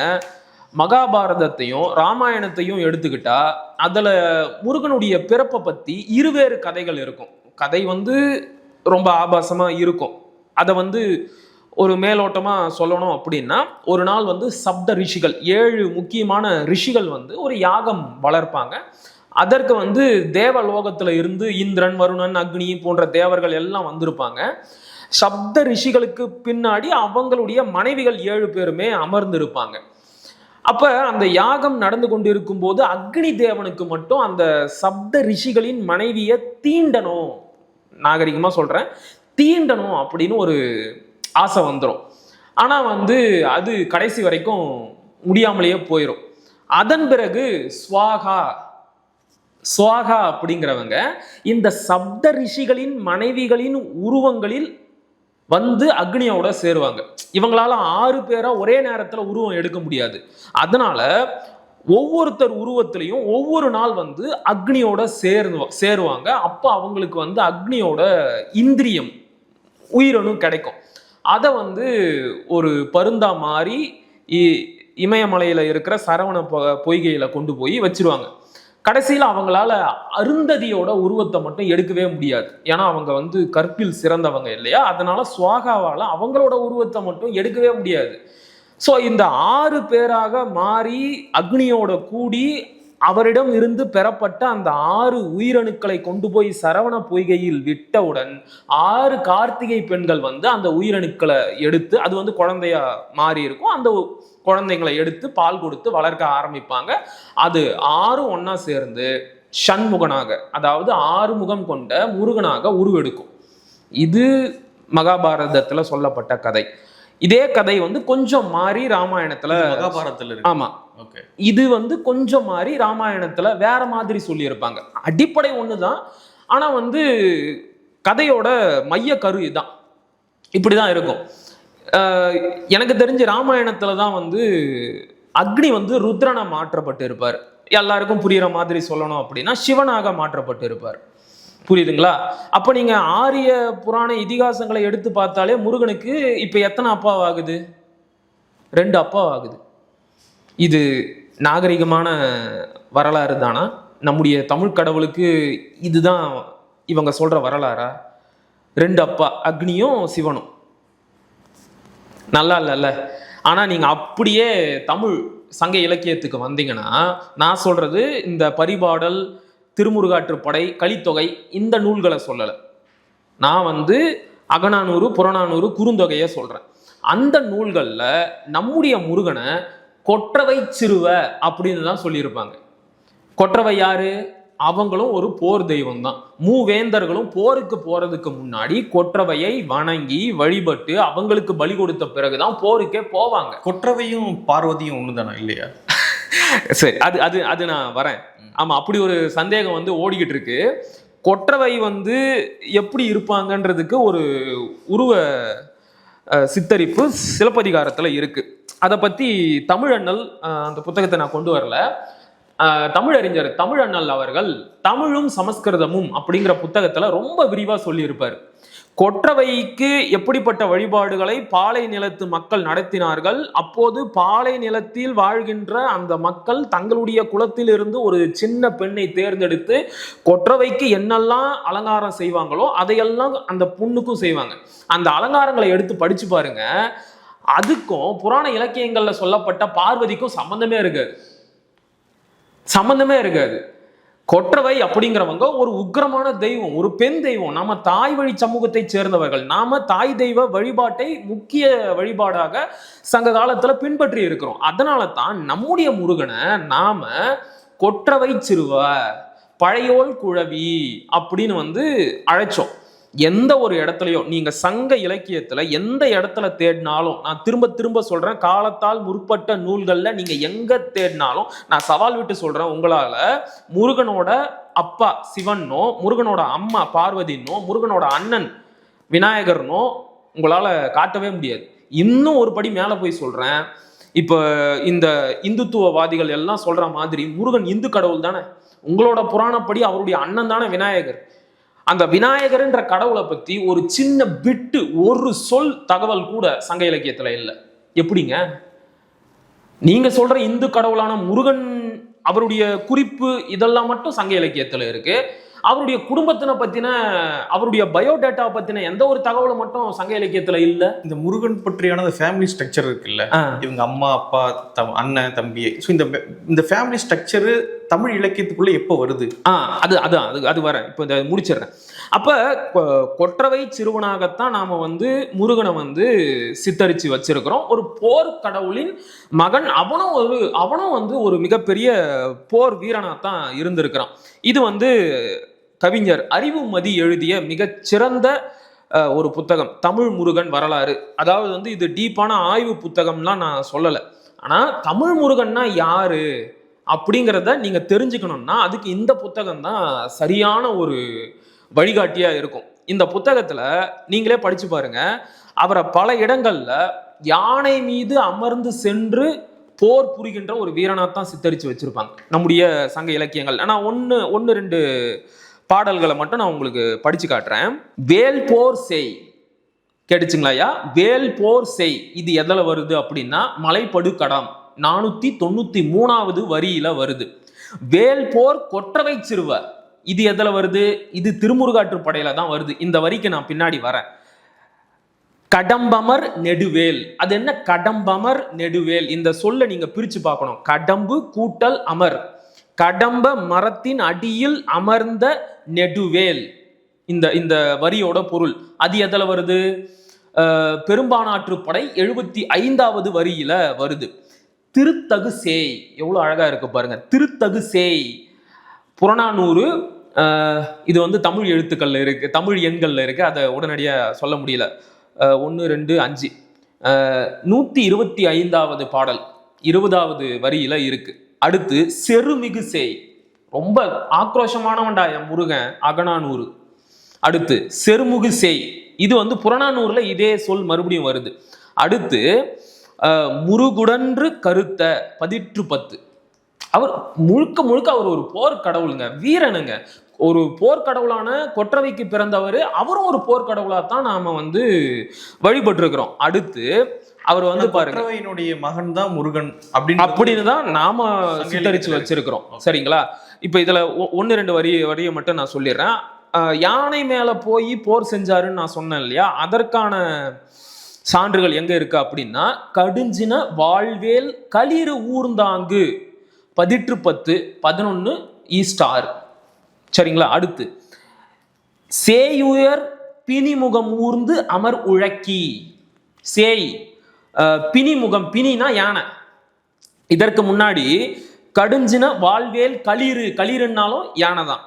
மகாபாரதத்தையும் ராமாயணத்தையும் எடுத்துக்கிட்டா அதுல முருகனுடைய பிறப்பை பத்தி இருவேறு கதைகள் இருக்கும். கதை வந்து ரொம்ப ஆபாசமா இருக்கும். அதை வந்து ஒரு மேலோட்டமா சொல்லணும் அப்படின்னா, ஒரு நாள் வந்து சப்த ரிஷிகள், 7 முக்கியமான ரிஷிகள் வந்து ஒரு யாகம் வளர்ப்பாங்க. அதற்கு வந்து தேவலோகத்துல இருந்து இந்திரன், வருணன், அக்னி போன்ற தேவர்கள் எல்லாம் வந்திருப்பாங்க. சப்த ரிஷிகளுக்கு பின்னாடி அவங்களுடைய மனைவிகள் 7 பேருமே அமர்ந்திருப்பாங்க. அப்ப அந்த யாகம் நடந்து கொண்டிருக்கும் போது அக்னி தேவனுக்கு மட்டும் அந்த சப்த ரிஷிகளின் மனைவியை தீண்டணும், நாகரிகமா சொல்றேன், தீண்டணும் அப்படின்னு ஒரு ஆசை வந்துடும். ஆனா வந்து அது கடைசி வரைக்கும் முடியாமலேயே போயிடும். அதன் பிறகு ஸ்வாகா அப்படிங்கிறவங்க இந்த சப்த ரிஷிகளின் மனைவிகளின் உருவங்களில் வந்து அக்னியோட சேருவாங்க. இவங்களால 6 பேரா ஒரே நேரத்துல உருவம் எடுக்க முடியாது. அதனால ஒவ்வொருத்தர் உருவத்திலையும் ஒவ்வொரு நாள் வந்து அக்னியோட சேருவாங்க. அப்ப அவங்களுக்கு வந்து அக்னியோட இந்திரியம், உயிரணு கிடைக்கும். அதை வந்து ஒரு பருந்தா மாறி இமயமலையில இருக்கிற சரவண பொய்கையில கொண்டு போய் வச்சிருவாங்க. கடைசியில் அவங்களால அருந்ததியோட உருவத்தை மட்டும் எடுக்கவே முடியாது. ஏன்னா அவங்க வந்து கற்பில் சிறந்தவங்க இல்லையா. அதனால சுவாகாவால அவங்களோட உருவத்தை மட்டும் எடுக்கவே முடியாது. ஸோ இந்த 6 பேராக மாறி அக்னியோட கூடி அவரிடம் இருந்து பெறப்பட்ட அந்த 6 உயிரணுக்களை கொண்டு போய் சரவண பொய்கையில் விட்டவுடன் 6 கார்த்திகை பெண்கள் வந்து அந்த உயிரணுக்களை எடுத்து, அது வந்து குழந்தையா மாறி இருக்கும், அந்த குழந்தைங்களை எடுத்து பால் கொடுத்து வளர்க்க ஆரம்பிப்பாங்க. அது 6 ஒன்னா சேர்ந்து ஷண்முகனாக, அதாவது 6 முகம் கொண்ட முருகனாக உருவெடுக்கும். இது மகாபாரதத்துல சொல்லப்பட்ட கதை. இதே கதை வந்து கொஞ்சம் மாறி ராமாயணத்துல, மகாபாரதத்துல, ஆமா, இது வந்து கொஞ்சம் மாறி ராமாயணத்துல வேற மாதிரி சொல்லி இருப்பாங்க. அடிப்படை ஒண்ணுதான், ஆனா வந்து கதையோட மைய கரு இதுதான், இப்படிதான் இருக்கும். எனக்கு தெரிஞ்ச ராமாயணத்துல தான் வந்து அக்னி வந்து ருத்ரனா மாற்றப்பட்டு இருப்பார். எல்லாருக்கும் புரியுற மாதிரி சொல்லணும் அப்படின்னா சிவனாக மாற்றப்பட்டு இருப்பார். புரியுதுங்களா? அப்ப நீங்க ஆரிய புராண இதிகாசங்களை எடுத்து பார்த்தாலே முருகனுக்கு இப்ப எத்தனை அப்பாவாகுது? 2 அப்பாவாகுது. இது நாகரிகமான வரலாறு தானா? நம்முடைய தமிழ் கடவுளுக்கு இதுதான் இவங்க சொல்ற வரலாறா? 2 அப்பா, அக்னியும் சிவனும். நல்லா இல்லைல்ல? ஆனா நீங்க அப்படியே தமிழ் சங்க இலக்கியத்துக்கு வந்தீங்கன்னா, நான் சொல்றது இந்த பரிபாடல், திருமுருகாற்றுப்படை, கலித்தொகை இந்த நூல்களை சொல்லலை. நான் வந்து அகநானூறு, புறநானூறு, குறுந்தொகையை சொல்றேன். அந்த நூல்கள்ல நம்முடைய முருகனை கொற்றவை சிறுவ அப்படின்னு தான் சொல்லியிருப்பாங்க. கொற்றவை யாரு? அவங்களும் ஒரு போர் தெய்வம் தான். மூவேந்தர்களும் போருக்கு போறதுக்கு முன்னாடி கொற்றவையை வணங்கி வழிபட்டு அவங்களுக்கு பலி கொடுத்த பிறகுதான் போருக்கே போவாங்க. கொற்றவையும் பார்வதியும் ஒண்ணுதானா இல்லையா? சரி, அது அது அது நான் வரேன். ஆமா, அப்படி ஒரு சந்தேகம் வந்து ஓடிக்கிட்டு இருக்கு. கொற்றவை வந்து எப்படி இருப்பாங்கன்றதுக்கு ஒரு உருவ சித்தரிப்பு சிலப்பதிகாரத்துல இருக்கு. அதை பத்தி தமிழண்ணல் அந்த புத்தகத்தை நான் கொண்டு வரல. தமிழறிஞர் தமிழண்ணல் அவர்கள் தமிழும் சமஸ்கிருதமும் அப்படிங்கிற புத்தகத்துல ரொம்ப விரிவா சொல்லியிருப்பார். கொற்றவைக்கு எப்படிப்பட்ட வழிபாடுகளை பாலை நிலத்து மக்கள் நடத்தினார்கள், அப்போது பாலை நிலத்தில் வாழ்கின்ற அந்த மக்கள் தங்களுடைய குலத்தில் இருந்து ஒரு சின்ன பெண்ணை தேர்ந்தெடுத்து கொற்றவைக்கு என்னெல்லாம் அலங்காரம் செய்வாங்களோ அதையெல்லாம் அந்த பொண்ணுக்கும் செய்வாங்க. அந்த அலங்காரங்களை எடுத்து படிச்சு பாருங்க, அதுக்கும் புராண இலக்கியங்கள்ல சொல்லப்பட்ட பார்வதிக்கும் சம்பந்தமே இருக்காது. கொற்றவை அப்படிங்கிறவங்க ஒரு உக்கிரமான தெய்வம், ஒரு பெண் தெய்வம். நாம தாய் வழி சமூகத்தை சேர்ந்தவர்கள். நாம தாய் தெய்வ வழிபாட்டை முக்கிய வழிபாடாக சங்க காலத்துல பின்பற்றி இருக்கிறோம். அதனால தான் நம்முடைய முருகனை நாம கொற்றவை சிறுவ, பழையோள் குழவி அப்படின்னு வந்து அழைச்சோம். எந்த ஒரு இடத்துலையோ நீங்க சங்க இலக்கியத்துல எந்த இடத்துல தேடினாலும், நான் திரும்ப திரும்ப சொல்றேன், காலத்தால் முற்பட்ட நூல்கள்ல நீங்க எங்க தேடினாலும் நான் சவால் விட்டு சொல்றேன், உங்களால முருகனோட அப்பா சிவனோ, முருகனோட அம்மா பார்வதினோ, முருகனோட அண்ணன் விநாயகர்னோ உங்களால காட்டவே முடியாது. இன்னும் ஒரு படி மேல போய் சொல்றேன், இப்ப இந்த இந்துத்துவவாதிகள் எல்லாம் சொல்ற மாதிரி முருகன் இந்து கடவுள் தானே, உங்களோட புராணப்படி அவருடைய அண்ணன் தானே விநாயகர். அந்த விநாயகர்ன்ற கடவுளை பத்தி ஒரு சின்ன பிட்டு, ஒரு சொல் தகவல் கூட சங்க இலக்கியத்துல இல்லை. எப்படிங்க நீங்க சொல்ற இந்து கடவுளான முருகன் அவருடைய குறிப்பு இதெல்லாம் மட்டும் சங்க இலக்கியத்துல இருக்கு, அவருடைய குடும்பத்தினை பத்தின அவருடைய பயோடேட்டா பத்தின எந்த ஒரு தகவலும் மட்டும் சங்க இலக்கியத்துல இல்ல. இந்த முருகன் பற்றியான ஃபேமிலி ஸ்ட்ரக்சர் இருக்குல்ல, இவங்க அம்மா அப்பா அண்ணன் தம்பி, இந்த ஃபேமிலி ஸ்ட்ரக்சர் தமிழ் இலக்கியத்துக்குள்ள எப்போ வருது? அது வர இப்போ இந்த முடிச்சிடுறேன். அப்ப கொற்றவை சிறுவனாகத்தான் நாம வந்து முருகனை வந்து சித்தரிச்சு வச்சிருக்கிறோம். ஒரு போர் கடவுளின் மகன், அவனும் வந்து ஒரு மிகப்பெரிய போர் வீரனாத்தான் இருந்திருக்கிறான். இது வந்து கவிஞர் அறிவுமதி எழுதிய மிகச்சிறந்த ஒரு புத்தகம், தமிழ் முருகன் வரலாறு. அதாவது வந்து இது டீப்பான ஆய்வு புத்தகம்லாம் நான் சொல்லலை. ஆனா தமிழ் முருகன்னா யாரு அப்படிங்கிறத நீங்க தெரிஞ்சுக்கணும்னா அதுக்கு இந்த புத்தகம் தான் சரியான ஒரு வழிகாட்டியா இருக்கும். இந்த புத்தகத்துல நீங்களே படிச்சு பாருங்க, அவரை பல இடங்கள்ல யானை மீது அமர்ந்து சென்று போர் புரிகின்ற ஒரு வீரனாத்தான் சித்தரிச்சு வச்சிருப்பாங்க நம்முடைய சங்க இலக்கியங்கள். ஆனா ஒன்னு ரெண்டு பாடல்களை மட்டும் நான் உங்களுக்கு படிச்சு காட்டுறேன். வேல் போர் செய், கேட்டுச்சுங்களாயா? வேல் போர் செய், இது எதில் வருது அப்படின்னா மலைப்படு கடம் 493வது வரியில வருது. வேல் போர் கொற்றவை சிறுவ, இது எதில் வருது? இது திருமுருகாற்றுப்படையில தான் வருது. இந்த வரிக்கு நான் பின்னாடி வரேன். கடம்பமர் நெடுவேல், அது என்ன கடம்பமர் நெடுவேல்? இந்த சொல்ல நீங்க பிரிச்சு பார்க்கணும். கடம்பு கூட்டல் அமர், கடம்ப மரத்தின் அடியில் அமர்ந்த நெடுவேல், இந்த வரியோட பொருள். அது எதில் வருது? பெரும்பானாற்றுப்படை 75வது வரியில வருது. திருத்தகு சேய், எவ்வளவு அழகா இருக்கு பாருங்க. திருத்தகு சேய் புறநானூறு, இது வந்து தமிழ் எழுத்துக்கள்ல இருக்கு, தமிழ் எண்கள்ல இருக்கு, அதை உடனடியா சொல்ல முடியல. 1 2 5 125வது பாடல் 20வது வரியில இருக்கு. அடுத்து செருமிகு சேய், ரொம்ப ஆக்ரோஷமானவன்டா என் முருகன், அகநானூறு. அடுத்து செருமுகு சேய், இது வந்து புறநானூறுல இதே சொல் மறுபடியும் வருது. அடுத்து முருகுடன்று கருத்த 10 அவர் முழுக்க அவர் ஒரு போர் கடவுளுங்க, வீரனுங்க. ஒரு போர்க்கடவுளான கொற்றவைக்கு பிறந்தவர், அவரும் ஒரு போர்க்கடவுளாத்தான் நாம வந்து வழிபட்டு இருக்கிறோம். அடுத்து அவர் வந்து பாருங்க, மகன் தான் முருகன் அப்படின்னு தான் நாம சித்தரிச்சு வச்சிருக்கிறோம். சரிங்களா? இப்ப இதுல 1 2 வரியை மட்டும் நான் சொல்லிடுறேன். யானை மேல போய் போர் செஞ்சாருன்னு நான் சொன்னேன் இல்லையா, அதற்கான சான்றுகள் எங்க இருக்கு அப்படின்னா, கடுஞ்சின வாழ்வேல் களிறு ஊர்ந்தாங்கு 10 11 ஈஸ்டார். சரிங்களா? அடுத்து சேயுயர் பிணிமுகம் ஊர்ந்து அமர் உழக்கி. சேய் பிணிமுகம், பிணினா யானை, இதற்கு முன்னாடி கடுஞ்சின வாழ்வேல் களிறு, களிறுன்னாலும் யானை தான்.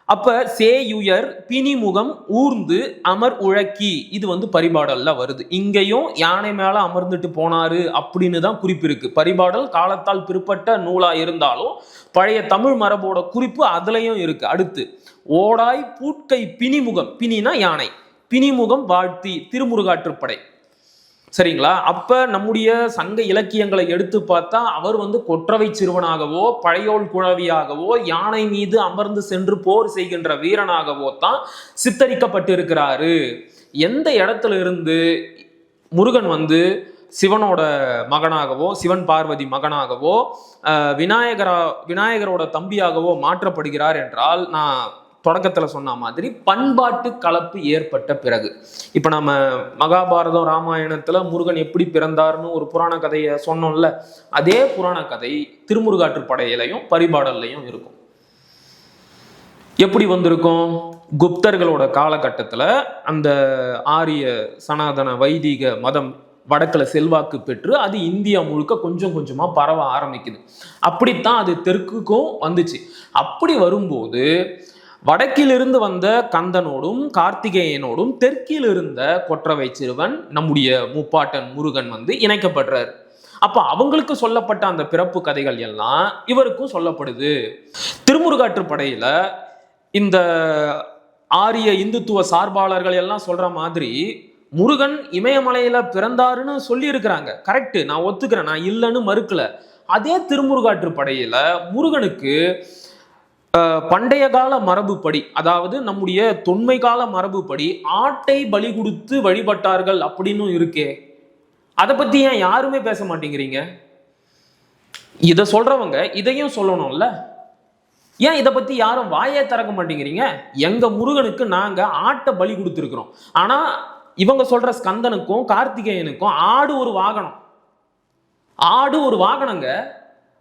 அப்ப சேயுயர் பிணிமுகம் ஊர்ந்து அமர் உழக்கி, இது வந்து பரிபாடல்ல வருது. இங்கேயும் யானை மேல அமர்ந்துட்டு போனாரு அப்படின்னு தான் குறிப்பு இருக்கு. பரிபாடல் காலத்தால் பிற்பட்ட நூலா இருந்தாலும் பழைய தமிழ் மரபோட குறிப்பு அதுலயும் இருக்கு. அடுத்து ஓடாய் பூட்கை பிணிமுகம், பிணினா யானை, பிணிமுகம் வாழ்த்தி, திருமுருகாற்றுப்படை. சரிங்களா? அப்ப நம்முடைய சங்க இலக்கியங்களை எடுத்து பார்த்தா அவர் வந்து கொற்றவை சிறுவனாகவோ பழையோள் குழவியாகவோ யானை மீது அமர்ந்து சென்று போர் செய்கின்ற வீரனாகவோ தான் சித்தரிக்கப்பட்டிருக்கிறாரு. எந்த இடத்துல இருந்து முருகன் வந்து சிவனோட மகனாகவோ சிவன் பார்வதி மகனாகவோ விநாயகரோட தம்பியாகவோ மாற்றப்படுகிறார் என்றால், நான் தொடக்கத்துல சொன்ன மாதிரி பண்பாட்டு கலப்பு ஏற்பட்ட பிறகு. இப்ப நம்ம மகாபாரதம் ராமாயணத்துல முருகன் எப்படி பிறந்தார்னு ஒரு புராண கதையை சொன்னோம்ல, அதே புராண கதை திருமுருகாற்றுப்படையிலையும் பரிபாடல்லையும் இருக்கும். எப்படி வந்திருக்கும்? குப்தர்களோட காலகட்டத்துல அந்த ஆரிய சனாதன வைதிக மதம் வடக்குல செல்வாக்கு பெற்று அது இந்தியா முழுக்க கொஞ்சம் கொஞ்சமா பரவ ஆரம்பிக்குது. அப்படித்தான் அது தெற்குக்கும் வந்துச்சு. அப்படி வரும்போது வடக்கிலிருந்து வந்த கந்தனோடும் கார்த்திகேயனோடும் தெற்கில் இருந்த கொற்றவை சிறுவன் நம்முடைய முப்பாட்டன் முருகன் வந்து இணைக்கப்படுறார். அப்ப அவங்களுக்கு சொல்லப்பட்ட அந்த பிறப்பு கதைகள் எல்லாம் இவருக்கும் சொல்லப்படுது. திருமுருகாற்றுப்படையில இந்த ஆரிய இந்துத்துவ சார்பாளர்கள் எல்லாம் சொல்ற மாதிரி முருகன் இமயமலையில பிறந்தாருன்னு சொல்லி இருக்கிறாங்க. கரெக்ட், நான் ஒத்துக்கிறேன், நான் இல்லைன்னு மறுக்கல. அதே திருமுருகாற்றுப்படையில முருகனுக்கு பண்டைய கால மரபுப்படி, அதாவது நம்முடைய தொன்மை கால மரபுப்படி ஆட்டை பலி கொடுத்து வழிபட்டார்கள் அப்படின்னு இருக்கே. அதை பத்தி ஏன் யாருமே பேச மாட்டேங்கிறீங்க? இதை சொல்றவங்க இதையும் சொல்லணும்ல. ஏன் இதை பத்தி யாரும் வாயே திறக்க மாட்டேங்கிறீங்க? எங்க முருகனுக்கு நாங்க ஆட்டை பலி கொடுத்துருக்கிறோம். ஆனா இவங்க சொல்ற ஸ்கந்தனுக்கும் கார்த்திகேயனுக்கும் ஆடு ஒரு வாகனம். ஆடு ஒரு வாகனங்க.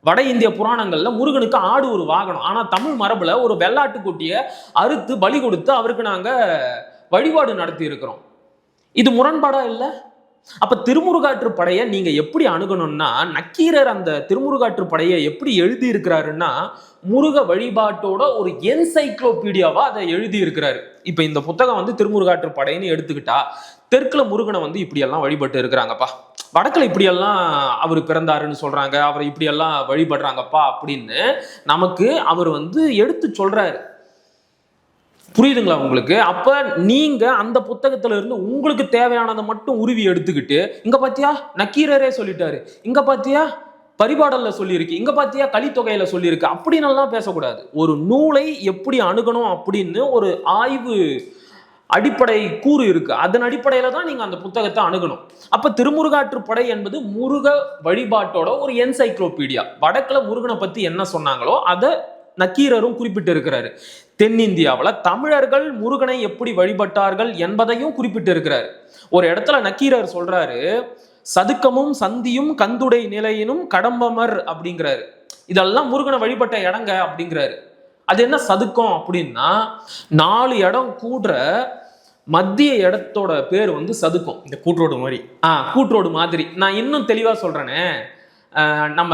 வட இந்திய புராணங்கள்ல முருகனுக்கு ஆடு ஒரு வாகனம். ஆனா தமிழ் மரபுல ஒரு வெள்ளாட்டுக்குட்டியை அறுத்து பலி கொடுத்து அவருக்கு நாங்க வழிபாடு நடத்தி இருக்கிறோம். இது முரண்பாடா இல்லை? அப்ப திருமுருகாற்றுப்படையை நீங்க எப்படி அணுகணும்னா, நக்கீரர் அந்த திருமுருகாற்றுப்படையை எப்படி எழுதி இருக்கிறாருன்னா முருக வழிபாட்டோட ஒரு என்சைக்ளோபீடியாவா அதை எழுதி இருக்கிறாரு. இப்ப இந்த புத்தகம் வந்து திருமுருகாற்றுப்படைன்னு எடுத்துக்கிட்டா தெற்குல முருகனை வந்து இப்படியெல்லாம் வழிபட்டு இருக்கிறாங்கப்பா, வடக்குல இப்படியெல்லாம் அவர் பிறந்தாருன்னு சொல்றாங்க, அவரை இப்படியெல்லாம் வழிபடுறாங்கப்பா அப்படின்னு நமக்கு அவர் வந்து எடுத்து சொல்றாரு. புரியுதுங்களா உங்களுக்கு? அப்ப நீங்க அந்த புத்தகத்துல இருந்து உங்களுக்கு தேவையானதை மட்டும் உருவி எடுத்துக்கிட்டு, இங்க பாத்தியா நக்கீரரே சொல்லிட்டாரு, இங்க பாத்தியா பரிபாடல்ல சொல்லியிருக்கு, இங்க பாத்தியா கலித்தொகையில சொல்லியிருக்கு அப்படின்னு எல்லாம் பேசக்கூடாது. ஒரு நூலை எப்படி அணுகணும் அப்படின்னு ஒரு ஆய்வு அடிப்படை கூறு இருக்கு. அதன் அடிப்படையில தான் நீங்க அந்த புத்தகத்தை அணுகணும். அப்ப திருமுருகாற்றுப்படை என்பது முருக வழிபாட்டோட ஒரு என்சைக்ளோபீடியா. வடக்குல முருகனை பத்தி என்ன சொன்னாங்களோ அதை நக்கீரரும் குறிப்பிட்டு இருக்கிறாரு. தென்னிந்தியாவில் தமிழர்கள் முருகனை எப்படி வழிபட்டார்கள் என்பதையும் குறிப்பிட்டு இருக்கிறாரு. ஒரு இடத்துல நக்கீரர் சொல்றாரு, சதுக்கமும் சந்தியும் கந்துடை நிலையினும் கடம்பமர் அப்படிங்கிறாரு. இதெல்லாம் முருகனை வழிபட்ட இடங்க அப்படிங்கிறாரு. அது என்ன சதுக்கம் அப்படின்னா, 4 இடம் கூடுற மத்திய இடத்தோட பேர் வந்து சதுக்கம். இந்த கூட்ரோடு மாதிரி. கூட்ரோடு மாதிரி. நான் இன்னும் தெளிவா சொல்றேனே, நம்ம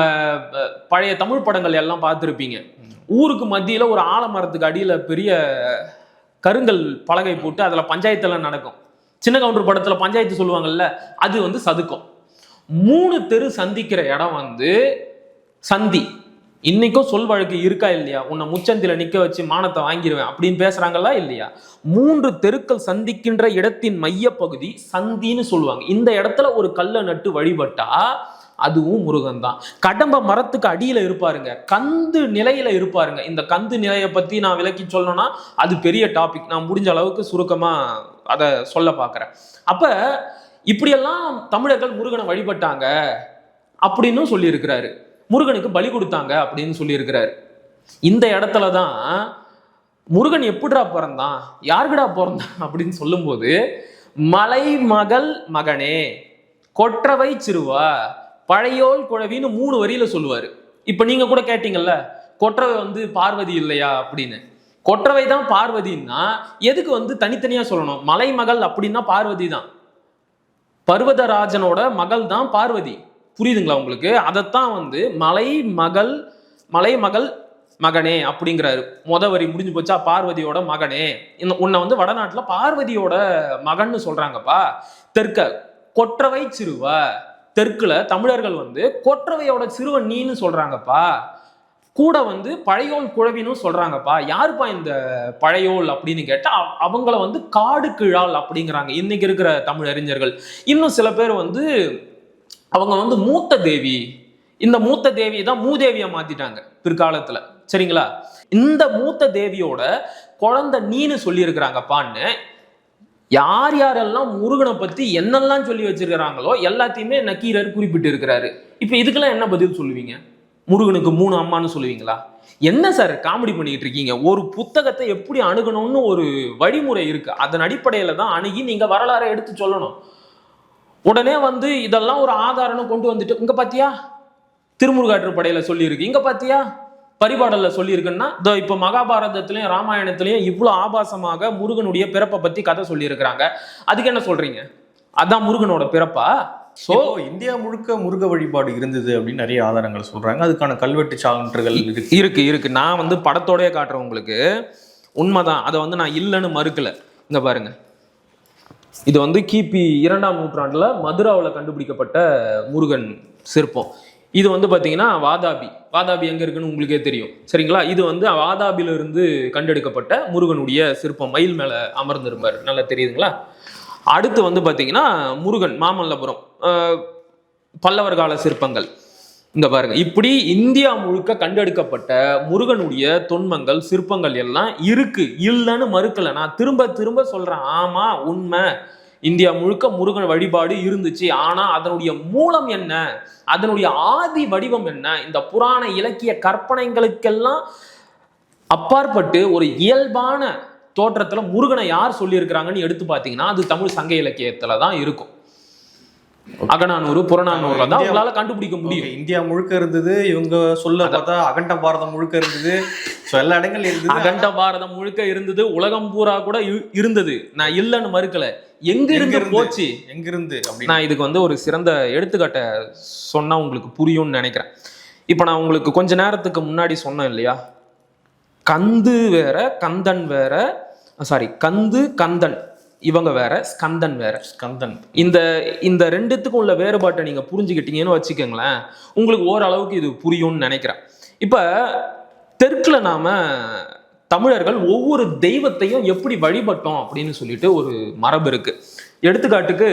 பழைய தமிழ் படங்கள் எல்லாம் பார்த்துருப்பீங்க. ஊருக்கு மத்தியில ஒரு ஆலமரத்துக்கு அடியில பெரிய கருங்கல் பலகை போட்டு அதுல பஞ்சாயத்தெல்லாம் நடக்கும். சின்ன கவுண்டர் படத்துல பஞ்சாயத்து சொல்லுவாங்கல்ல, அது வந்து சதுக்கம். 3 தெரு சந்திக்கிற இடம் வந்து சந்தி. இன்னைக்கும் சொல் வழக்கு இருக்கா இல்லையா? உன்னை முச்சந்தில நிக்க வச்சு மானத்தை வாங்கிடுவேன் அப்படின்னு பேசுறாங்களா இல்லையா? 3 தெருக்கள் சந்திக்கின்ற இடத்தின் மைய பகுதி சந்தின்னு சொல்லுவாங்க. இந்த இடத்துல ஒரு கல்லை நட்டு வழிபட்டா அதுவும் முருகன் தான். கடம்ப மரத்துக்கு அடியில இருப்பாருங்க, கந்து நிலையில இருப்பாருங்க. இந்த கந்து நிலையை பத்தி நான் விளக்கி சொல்லணும்னா அது பெரிய டாபிக். நான் முடிஞ்ச அளவுக்கு சுருக்கமா அதை சொல்ல பார்க்கிறேன். அப்ப இப்படியெல்லாம் தமிழர்கள் முருகனை வழிபட்டாங்க அப்படின்னு சொல்லி இருக்கிறாரு. முருகனுக்கு பலி கொடுத்தாங்க அப்படின்னு சொல்லி இருக்கிறாரு. இந்த இடத்துலதான் முருகன் எப்படிடா பிறந்தான், யாருக்குடா பிறந்தான் அப்படின்னு சொல்லும்போது, மலைமகள் மகனே, கொற்றவை சிறுவா, பழையோள் குழவின்னு 3 வரியில சொல்லுவாரு. இப்ப நீங்க கூட கேட்டீங்கல்ல, கொற்றவை வந்து பார்வதி இல்லையா அப்படின்னு. கொற்றவை தான் பார்வதின்னா எதுக்கு வந்து தனித்தனியா சொல்லணும்? மலைமகள் அப்படின்னா பார்வதி தான், பர்வதராஜனோட மகள் தான் பார்வதி. புரியுதுங்களா உங்களுக்கு? அதைத்தான் வந்து மலை மகள் மகனே அப்படிங்கிறாரு. வரி முடிஞ்சு போச்சா, பார்வதியோட மகனே. உன்னை வந்து வடநாட்டுல பார்வதியோட மகன்னு சொல்றாங்கப்பா. தெற்க கொற்றவை சிறுவ, தெற்குல தமிழர்கள் வந்து கொற்றவையோட சிறுவன் நீன்னு சொல்றாங்கப்பா. கூட வந்து பழையோல் குழவின்னு சொல்றாங்கப்பா. யாருப்பா இந்த பழையோல் அப்படின்னு கேட்டா அவங்கள வந்து காடு கிழால் அப்படிங்கிறாங்க இன்னைக்கு இருக்கிற தமிழ் அறிஞர்கள். இன்னும் சில பேர் வந்து அவங்க வந்து மூத்த தேவி, இந்த மூத்த தேவி தான் மூதேவியை மாத்திட்டாங்க பிற்காலத்துல. சரிங்களா? இந்த மூத்த தேவியோட குழந்தை நீன்னு சொல்லி இருக்கிறாங்கப்பான்னு யார் யாரெல்லாம் முருகனை பத்தி என்னெல்லாம் சொல்லி வச்சிருக்கிறாங்களோ எல்லாத்தையுமே நக்கீரர் குறிப்பிட்டு இருக்கிறாரு. இப்ப இதுக்கெல்லாம் என்ன பதில் சொல்லுவீங்க? முருகனுக்கு 3 அம்மான்னு சொல்லுவீங்களா? என்ன சார் காமெடி பண்ணிட்டு இருக்கீங்க? ஒரு புத்தகத்தை எப்படி அணுகணும்னு ஒரு வழிமுறை இருக்கு. அதன் அடிப்படையில தான் அணுகி நீங்க வரலாறை எடுத்து சொல்லணும். உடனே வந்து இதெல்லாம் ஒரு ஆதாரம் கொண்டு வந்துட்டு இங்க பாத்தியா திருமுருகாற்று படையில சொல்லியிருக்கு, இங்க பாத்தியா பரிபாடல்ல சொல்லியிருக்குன்னா, இப்ப மகாபாரதத்திலையும் ராமாயணத்திலையும் இவ்வளவு ஆபாசமாக முருகனுடைய பிறப்பை பத்தி கதை சொல்லி இருக்கிறாங்க. அதுக்கு என்ன சொல்றீங்க? அதான் முருகனோட பிறப்பா? சோ இந்தியா முழுக்க முருக வழிபாடு இருந்தது அப்படின்னு நிறைய ஆதாரங்கள் சொல்றாங்க. அதுக்கான கல்வெட்டு சான்றுகள் இருக்கு. நான் வந்து படத்தோடய காட்டுறேன் உங்களுக்கு. உண்மைதான், அதை வந்து நான் இல்லைன்னு மறுக்கல. இங்க பாருங்க, இது வந்து கிபி 2ஆம் நூற்றாண்டுல மதுராவில் கண்டுபிடிக்கப்பட்ட முருகன் சிற்பம். இது வந்து பாத்தீங்கன்னா வாதாபி எங்க இருக்குன்னு உங்களுக்கே தெரியும். சரிங்களா? இது வந்து வாதாபில இருந்து கண்டெடுக்கப்பட்ட முருகனுடைய சிற்பம். மயில் மேல அமர்ந்திருப்பார், நல்லா தெரியுதுங்களா? அடுத்து வந்து பாத்தீங்கன்னா முருகன் மாமல்லபுரம், பல்லவர் கால சிற்பங்கள். இங்க பாருங்க, இப்படி இந்தியா முழுக்க கண்டெடுக்கப்பட்ட முருகனுடைய தொன்மங்கள் சிற்பங்கள் எல்லாம் இருக்கு, இல்லைன்னு மறுக்கல. நான் திரும்ப திரும்ப சொல்றேன், ஆமா உண்மை, இந்தியா முழுக்க முருகன் வழிபாடு இருந்துச்சு. ஆனா அதனுடைய மூலம் என்ன, அதனுடைய ஆதி வடிவம் என்ன, இந்த புராண இலக்கிய கற்பனைகளுக்கெல்லாம் அப்பாற்பட்டு ஒரு இயல்பான தோற்றத்துல முருகனை யார் சொல்லி இருக்கிறாங்கன்னு எடுத்து பாத்தீங்கன்னா அது தமிழ் சங்க இலக்கியத்துலதான் இருக்கும். அகநானூறு புறநானூறுல தான் உங்களால கண்டுபிடிக்க முடியும். இந்தியா முழுக்க இருந்தது, இவங்க சொல்ல பார்த்தா அகண்ட பாரதம் முழுக்க இருந்தது, எல்லா இடங்கள் இருந்தது. அகண்ட பாரதம் முழுக்க இருந்தது, உலகம் பூரா கூட இருந்தது. நான் இல்லைன்னு மறுக்கல. எங்க இருந்து போச்சு, எங்கிருந்து? நான் இதுக்கு வந்து ஒரு சிறந்த எடுத்துக்காட்ட சொன்னா உங்களுக்கு புரியும்னு நினைக்கிறேன். இப்ப நான் உங்களுக்கு கொஞ்ச நேரத்துக்கு முன்னாடி சொன்னேன் இல்லையா, கந்து வேற கந்தன் வேற, கந்து கந்தன் இவங்க வேற, ஸ்கந்தன் வேற. ஸ்கந்தன் இந்த ரெண்டுத்துக்கும் உள்ள வேறுபாட்டை நீங்க புரிஞ்சுக்கிட்டீங்கன்னு வச்சுக்கோங்களேன், உங்களுக்கு ஓரளவுக்கு இது புரியும்னு நினைக்கிறேன். இப்ப தெற்குல நாம தமிழர்கள் ஒவ்வொரு தெய்வத்தையும் எப்படி வழிபட்டோம் அப்படின்னு சொல்லிட்டு ஒரு மரபு இருக்கு. எடுத்துக்காட்டுக்கு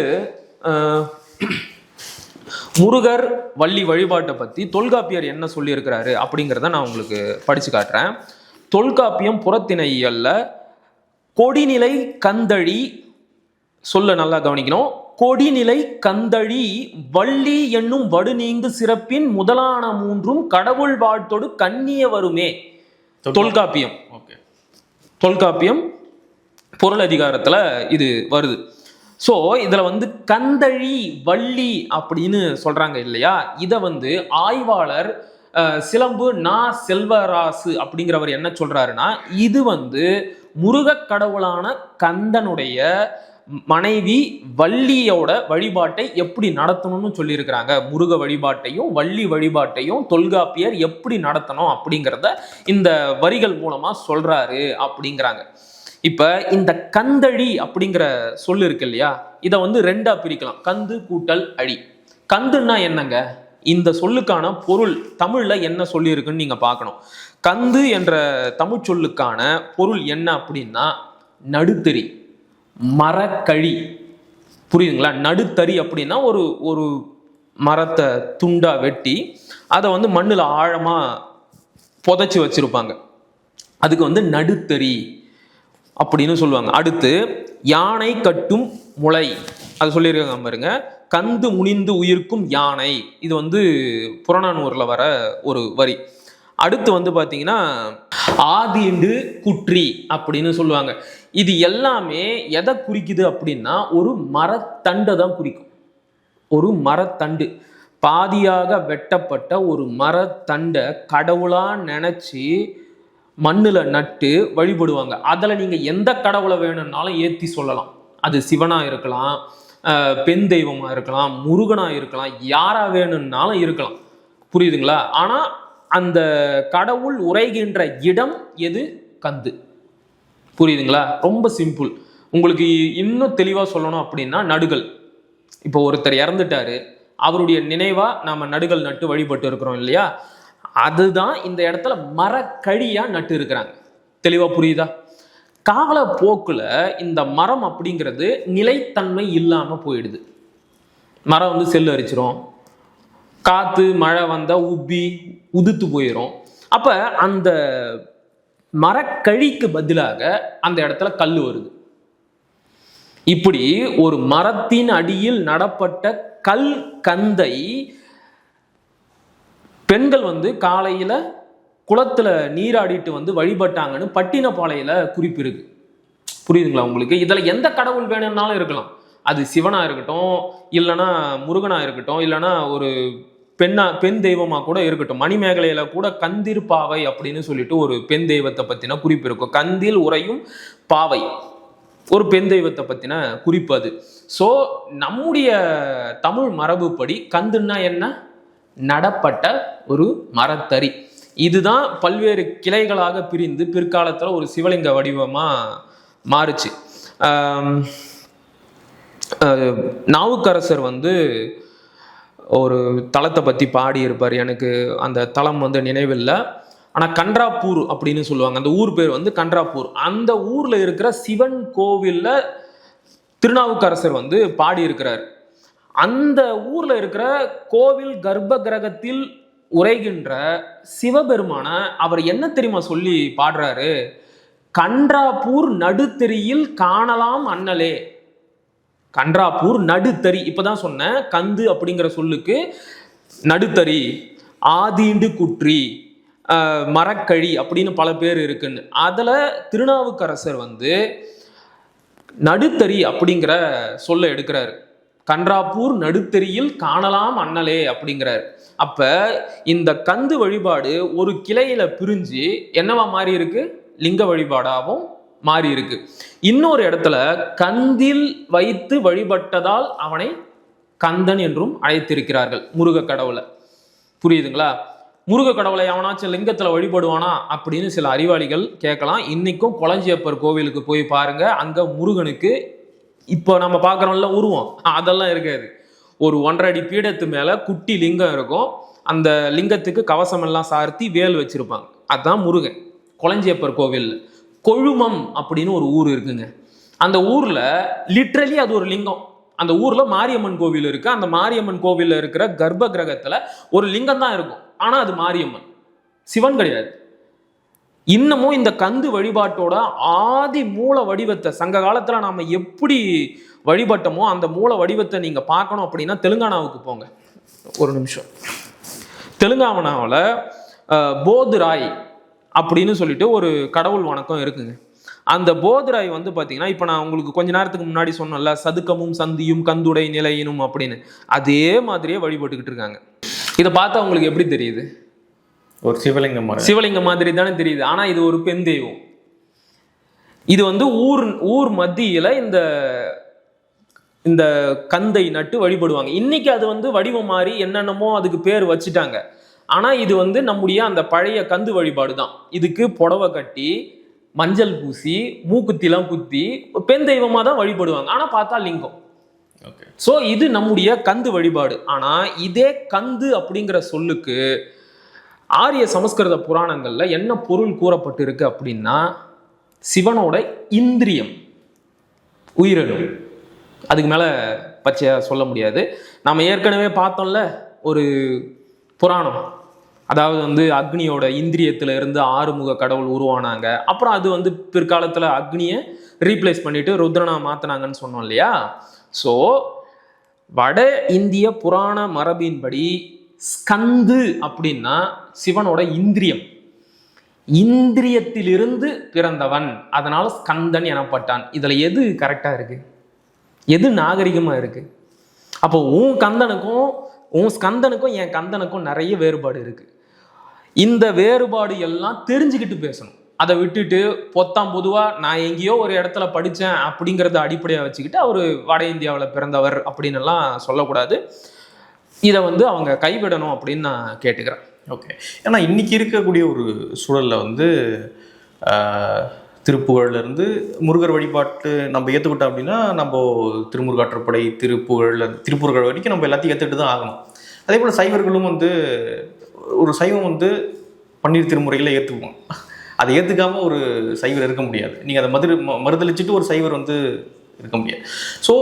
முருகர் வள்ளி வழிபாட்டை பத்தி தொல்காப்பியர் என்ன சொல்லி இருக்கிறாரு அப்படிங்கிறத நான் உங்களுக்கு படிச்சு காட்டுறேன். தொல்காப்பியம் புறத்திணையல்ல கொடிநிலை கந்தழி, சொல்ல நல்லா கவனிக்கணும், கொடிநிலை கந்தழி வள்ளி என்னும் வடு நீங்கு சிறப்பின் முதலான 3 கடவுள் வாழ்த்தோடு கண்ணிய வருமே. தொல்காப்பியம் தொல்காப்பியம் பொருள் அதிகாரத்துல இது வருது. சோ இதுல வந்து கந்தழி வள்ளி அப்படின்னு சொல்றாங்க இல்லையா, இத வந்து ஆய்வாளர் சிலம்பு நா செல்வராசு அப்படிங்கிறவர் என்ன சொல்றாருன்னா, இது வந்து முருகக் கடவுளான கந்தனுடைய மனைவி வள்ளியோட வழிபாட்டை எப்படி நடத்தணும்னு சொல்லியிருக்கிறாங்க. முருக வழிபாட்டையும் வள்ளி வழிபாட்டையும் தொல்காப்பியர் எப்படி நடத்தணும் அப்படிங்கிறத இந்த வரிகள் மூலமா சொல்றாரு அப்படிங்கிறாங்க. இப்ப இந்த கந்தழி அப்படிங்கிற சொல்லு இருக்கு இல்லையா, இதை வந்து 2ஆ பிரிக்கலாம், கந்து கூட்டல் அழி. கந்துன்னா என்னங்க, இந்த சொல்லுக்கான பொருள் தமிழ்ல என்ன சொல்லி இருக்குன்னு நீங்க பார்க்கணும். கந்து என்ற தமிழ் சொல்லுக்கான பொருள் என்ன அப்படின்னா நடுத்தறி, மரக்கழி. புரியுதுங்களா? நடுத்தறி அப்படின்னா ஒரு மரத்தை துண்டா வெட்டி அதை வந்து மண்ணுல ஆழமா புதைச்சி வச்சிருப்பாங்க, அதுக்கு வந்து நடுத்தறி அப்படின்னு சொல்லுவாங்க. அடுத்து யானை கட்டும் முளை, அது சொல்லியிருக்காங்க பாருங்க, கந்து முனிந்து உயிர்க்கும் யானை, இது வந்து புறநானூறுல வர ஒரு வரி. அடுத்து வந்து பாத்தீங்கன்னா ஆதிண்டு குற்றி அப்படின்னு சொல்லுவாங்க. இது எல்லாமே எதை குறிக்குது அப்படின்னா ஒரு மரத்தண்டை தான் குறிக்கும். ஒரு மரத்தண்டு, பாதியாக வெட்டப்பட்ட ஒரு மரத்தண்டை கடவுளா நினைச்சு மண்ணுல நட்டு வழிபடுவாங்க. அதுல நீங்க எந்த கடவுளை வேணும்னாலும் ஏத்தி சொல்லலாம். அது சிவனா இருக்கலாம், பெண் தெய்வமா இருக்கலாம், முருகனா இருக்கலாம், யாரா வேணும்னாலும் இருக்கலாம். புரியுதுங்களா? ஆனா அந்த கடவுள் உரைகின்ற இடம் எது? கந்து. புரியுதுங்களா? ரொம்ப சிம்பிள். உங்களுக்கு இன்னும் தெளிவா சொல்லணும் அப்படின்னா, நடுகள். இப்போ ஒருத்தர் இறந்துட்டாரு, அவருடைய நினைவா நாம நடுகள் நட்டு வழிபட்டு இருக்கிறோம் இல்லையா? அதுதான் இந்த இடத்துல மரக்கழியா நட்டு இருக்கிறாங்க. தெளிவா புரியுதா? காலப்போக்குல இந்த மரம் அப்படிங்கிறது நிலைத்தன்மை இல்லாம போயிடுது. மரம் வந்து செல்லு அரிச்சிரும், காத்து மழை வந்தா உப்பி உதுத்து போயிடும். அப்ப அந்த மரக்கழிக்கு பதிலாக அந்த இடத்துல கல் வருது. இப்படி ஒரு மரத்தின் அடியில் நடப்பட்ட கல் கந்தை பெண்கள் வந்து காலையில குளத்துல நீராடிட்டு வந்து வழிபட்டாங்கன்னு பட்டினப்பாளையில குறிப்பு இருக்கு. புரியுதுங்களா உங்களுக்கு? இதுல எந்த கடவுள் வேணும்னாலும் இருக்கலாம். அது சிவனா இருக்கட்டும், இல்லைன்னா முருகனா இருக்கட்டும், இல்லைன்னா ஒரு பெண் தெய்வமா கூட இருக்கட்டும். மணிமேகலையில கூட கந்திர் பாவை அப்படின்னு சொல்லிட்டு ஒரு பெண் தெய்வத்தை பத்தின குறிப்பு இருக்கும். கந்தில் உறையும் பாவை ஒரு பெண் தெய்வத்தை பத்தின குறிப்பு அது. ஸோ நம்முடைய தமிழ் மரபுப்படி கந்துன்னா என்ன? நடப்பட்ட ஒரு மரத்தறி. இதுதான் பல்வேறு கிளைகளாக பிரிந்து பிற்காலத்துல ஒரு சிவலிங்க வடிவமா மாறுச்சு. நாவுக்கரசர் வந்து ஒரு தலத்தை பத்தி பாடி இருப்பார். எனக்கு அந்த தலம் வந்து நினைவில்லை. ஆனா கன்றாப்பூர் அப்படின்னு சொல்லுவாங்க. அந்த ஊர் பேர் வந்து கன்றாப்பூர். அந்த ஊர்ல இருக்கிற சிவன் கோவில்ல திருநாவுக்கரசர் வந்து பாடி இருக்கிறார். அந்த ஊர்ல இருக்கிற கோவில் கர்ப்ப கிரகத்தில் உரைகின்ற சிவபெருமான அவர் என்ன தெரியுமா சொல்லி பாடுறாரு? கன்றாப்பூர் நடுத்தெரியில் காணலாம் அண்ணலே. கன்றாப்பூர் நடுத்தறி. இப்பதான் சொன்னேன், கந்து அப்படிங்கிற சொல்லுக்கு நடுத்தறி, ஆதீண்டு குற்றி, மரக்கழி அப்படின்னு பல பேர் இருக்குன்னு. அதுல திருநாவுக்கரசர் வந்து நடுத்தறி அப்படிங்கிற சொல்ல எடுக்கிறாரு. கன்றாப்பூர் நடுத்தெரியில் காணலாம் அண்ணலே அப்படிங்கிறார். அப்ப இந்த கந்து வழிபாடு ஒரு கிளையில பிரிஞ்சு என்னவா மாறி இருக்கு? லிங்க வழிபாடாகவும் மாறி இருக்கு. இன்னொரு இடத்துல கந்தில் வைத்து வழிபட்டதால் அவனை கந்தன் என்றும் அழைத்திருக்கிறார்கள் முருக கடவுளை. புரியுதுங்களா? முருக கடவுளை எவனாச்சும் லிங்கத்துல வழிபடுவானா அப்படின்னு சில அறிவாளிகள் கேட்கலாம். இன்னைக்கும் கொளஞ்சியப்பர் கோவிலுக்கு போய் பாருங்க, அங்க முருகனுக்கு இப்போ நம்ம பார்க்குறோம்ல உருவம், அதெல்லாம் இருக்காது. ஒரு 1.5 அடி பீடத்து மேல குட்டி லிங்கம் இருக்கும். அந்த லிங்கத்துக்கு கவசம் எல்லாம் சார்த்தி வேல் வச்சிருப்பாங்க. அதுதான் முருகன். கொளஞ்சியப்பர் கோவில். கொழுமம் அப்படின்னு ஒரு ஊர் இருக்குங்க. அந்த ஊர்ல லிட்ரலி அது ஒரு லிங்கம். அந்த ஊர்ல மாரியம்மன் கோவில் இருக்கு. அந்த மாரியம்மன் கோவில்ல இருக்கிற கர்ப்ப கிரகத்துல ஒரு லிங்கம் தான் இருக்கும். ஆனா அது மாரியம்மன், சிவன் கிடையாது. இன்னமும் இந்த கந்து வழிபாட்டோட ஆதி மூல வடிவத்தை சங்க காலத்துல நாம எப்படி வழிபட்டோமோ அந்த மூல வடிவத்தை நீங்க பார்க்கணும் அப்படின்னா தெலுங்கானாவுக்கு போங்க. ஒரு நிமிஷம். தெலுங்கானாவில் போதுராய் அப்படின்னு சொல்லிட்டு ஒரு கடவுள் வணக்கம் இருக்குங்க. அந்த போதுராய் வந்து பார்த்தீங்கன்னா, இப்போ நான் உங்களுக்கு கொஞ்ச நேரத்துக்கு முன்னாடி சொன்னேன்ல, சதுக்கமும் சந்தியும் கந்துடை நிலையினும் அப்படின்னு, அதே மாதிரியே வழிபட்டுக்கிட்டு இருக்காங்க. இதை பார்த்தா உங்களுக்கு எப்படி தெரியுது? ஒரு சிவலிங்கம் சிவலிங்கம் மாதிரி தானே தெரியுது. ஆனா இது ஒரு பெண் தெய்வம். இது வந்து ஊர் மத்தியில இந்த கந்தை நட்டு வழிபடுவாங்க. இன்னைக்கு அது வந்து வடிவம் மாறி என்னென்னமோ அதுக்கு பேர் வச்சுட்டாங்க. ஆனா இது வந்து நம்முடைய அந்த பழைய கந்து வழிபாடு தான். இதுக்கு புடவை கட்டி மஞ்சள் பூசி மூக்குத்திலாம் குத்தி பெண் தெய்வமா தான் வழிபடுவாங்க. ஆனா பார்த்தா லிங்கம். ஸோ இது நம்முடைய கந்து வழிபாடு. ஆனா இதே கந்து அப்படிங்கிற சொல்லுக்கு ஆரிய சமஸ்கிருத புராணங்கள்ல என்ன பொருள் கூறப்பட்டு இருக்கு அப்படின்னா, சிவனோட இந்திரியம், உயிரணு. அதுக்கு மேல பச்சையா சொல்ல முடியாது. நாம ஏற்கனவே பார்த்தோம்ல ஒரு புராணம், அதாவது வந்து அக்னியோட இந்திரியத்துல இருந்து 6 முக கடவுள் உருவானாங்க. அப்புறம் அது வந்து பிற்காலத்துல அக்னியை ரீப்ளேஸ் பண்ணிட்டு ருத்ரனா மாத்தினாங்கன்னு சொன்னோம் இல்லையா? ஸோ வட இந்திய புராண மரபின்படி ஸ்கந்து அப்படின்னா சிவனோட இந்திரியம், இந்திரியத்திலிருந்து பிறந்தவன், அதனால ஸ்கந்தன் எனப்பட்டான். இதுல எது கரெக்டா இருக்கு? எது நாகரிகமா இருக்கு? அப்போ உன் கந்தனுக்கும் உன் ஸ்கந்தனுக்கும் என் கந்தனுக்கும் நிறைய வேறுபாடு இருக்கு. இந்த வேறுபாடு எல்லாம் தெரிஞ்சுக்கிட்டு பேசணும். அதை விட்டுட்டு பொத்தாம் பொதுவா நான் எங்கேயோ ஒரு இடத்துல படித்தேன் அப்படிங்கிறத அடிப்படையாக வச்சுக்கிட்டு அவர் வட இந்தியாவில் பிறந்தவர் அப்படின்னு எல்லாம் சொல்லக்கூடாது. இதை வந்து அவங்க கைவிடணும் அப்படின்னு நான் கேட்டுக்கிறேன். ஓகே. ஏன்னா இன்னைக்கு இருக்கக்கூடிய ஒரு சூழலில் வந்து திருப்புகழ்லேருந்து முருகர் வழிபாட்டு நம்ம ஏற்றுக்கிட்டோம் அப்படின்னா நம்ம திருமுருகாற்றுப்படை திருப்புகழ் வரைக்கும் நம்ம எல்லாத்தையும் ஏற்றுக்கிட்டு தான் ஆகணும். அதே போல் சைவர்களும் வந்து ஒரு சைவம் வந்து பன்னீர் திருமுறைகளை ஏற்றுக்குவோம். அதை ஏற்றுக்காம ஒரு சைவர் இருக்க முடியாது. நீங்கள் அதை மறுதளிச்சுட்டு ஒரு சைவர் வந்து இருக்க முடியாது. ஸோ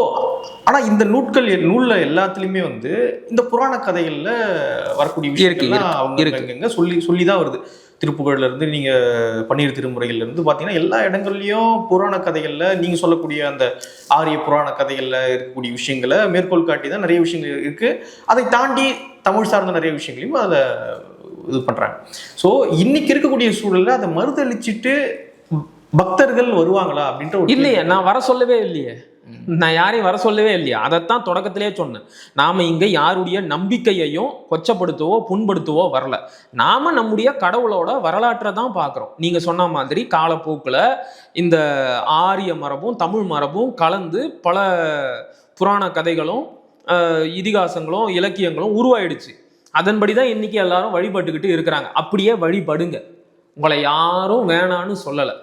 ஆனால் இந்த நூலில் எல்லாத்துலேயுமே வந்து இந்த புராண கதைகளில் வரக்கூடிய விஷயங்கள்லாம் அவங்க சொல்லி தான் வருது. திருப்புகழ்லேருந்து நீங்கள் பன்னீர் திருமுறைகள்லேருந்து பார்த்தீங்கன்னா எல்லா இடங்கள்லையும் புராண கதைகளில் நீங்கள் சொல்லக்கூடிய அந்த ஆரிய புராண கதைகளில் இருக்கக்கூடிய விஷயங்களை மேற்கோள் காட்டி தான் நிறைய விஷயங்கள் இருக்குது. அதை தாண்டி தமிழ் சார்ந்த நிறைய விஷயங்களையும் அதில் இது பண்ணுறாங்க. ஸோ இன்னைக்கு இருக்கக்கூடிய சூழலில் அதை மறுதளிச்சுட்டு பக்தர்கள் வருவாங்களா அப்படின்ற இல்லையே, நான் வர சொல்லவே இல்லையே, நான் யாரையும் வர சொல்லவே இல்லையா. அதைத்தான் தொடக்கத்திலே சொன்னேன். நாம இங்க யாருடைய நம்பிக்கையையும் கொச்சப்படுத்தவோ புண்படுத்தவோ வரல. நாம நம்முடைய கடவுளோட வரலாற்றை தான் பார்க்குறோம். நீங்க சொன்ன மாதிரி காலப்போக்கில் இந்த ஆரிய மரபும் தமிழ் மரபும் கலந்து பல புராண கதைகளும் இதிகாசங்களும் இலக்கியங்களும் உருவாயிடுச்சு. அதன்படி தான் இன்னைக்கு எல்லாரும் வழிபட்டுக்கிட்டு இருக்கிறாங்க. அப்படியே வழிபடுங்க, உங்களை யாரும் வேணான்னு சொல்லலை,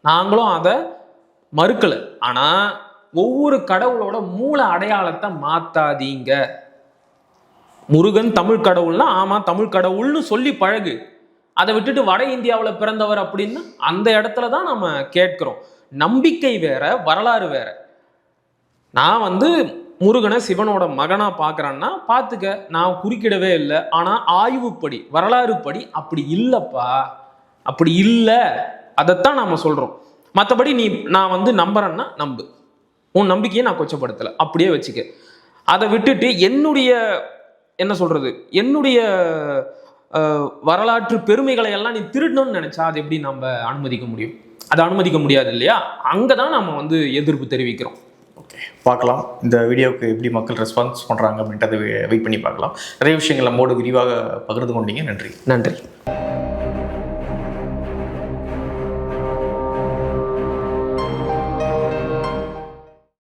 நாங்களும் அதை மறுக்கலை. ஆனால் ஒவ்வொரு கடவுளோட மூல அடையாளத்தை மாத்தாதீங்க. முருகன் தமிழ் கடவுள்னா ஆமா தமிழ் கடவுள்னு சொல்லி பழகு. அதை விட்டுட்டு வட இந்தியாவில் பிறந்தவர் அப்படின்னு அந்த இடத்துல தான் நம்ம கேட்கிறோம். நம்பிக்கை வேற, வரலாறு வேற. நான் வந்து முருகனை சிவனோட மகனா பார்க்குறேன்னா பார்த்துக்க, நான் குறுக்கிடவே இல்லை. ஆனால் ஆய்வுப்படி வரலாறுப்படி அப்படி இல்லைப்பா, அப்படி இல்லை. அதைத்தான் நாம் சொல்கிறோம். மற்றபடி நான் வந்து நம்புறேன்னா நம்பு, உன் நம்பிக்கையை நான் கொச்சப்படுத்தலை, அப்படியே வச்சுக்க. அதை விட்டுட்டு என்னுடைய என்ன சொல்கிறது, என்னுடைய வரலாற்று பெருமைகளை எல்லாம் நீ திருடணும்னு நினச்சா அது எப்படி நம்ம அனுமதிக்க முடியும்? அதை அனுமதிக்க முடியாது இல்லையா? அங்கே தான் நம்ம வந்து எதிர்ப்பு தெரிவிக்கிறோம். ஓகே, பார்க்கலாம் இந்த வீடியோவுக்கு எப்படி மக்கள் ரெஸ்பான்ஸ் பண்ணுறாங்க அப்படின்றத வெயிட் பண்ணி பார்க்கலாம். நிறைய விஷயங்கள் நம்மோடு விரிவாக பகிர்ந்து கொண்டீங்க. நன்றி.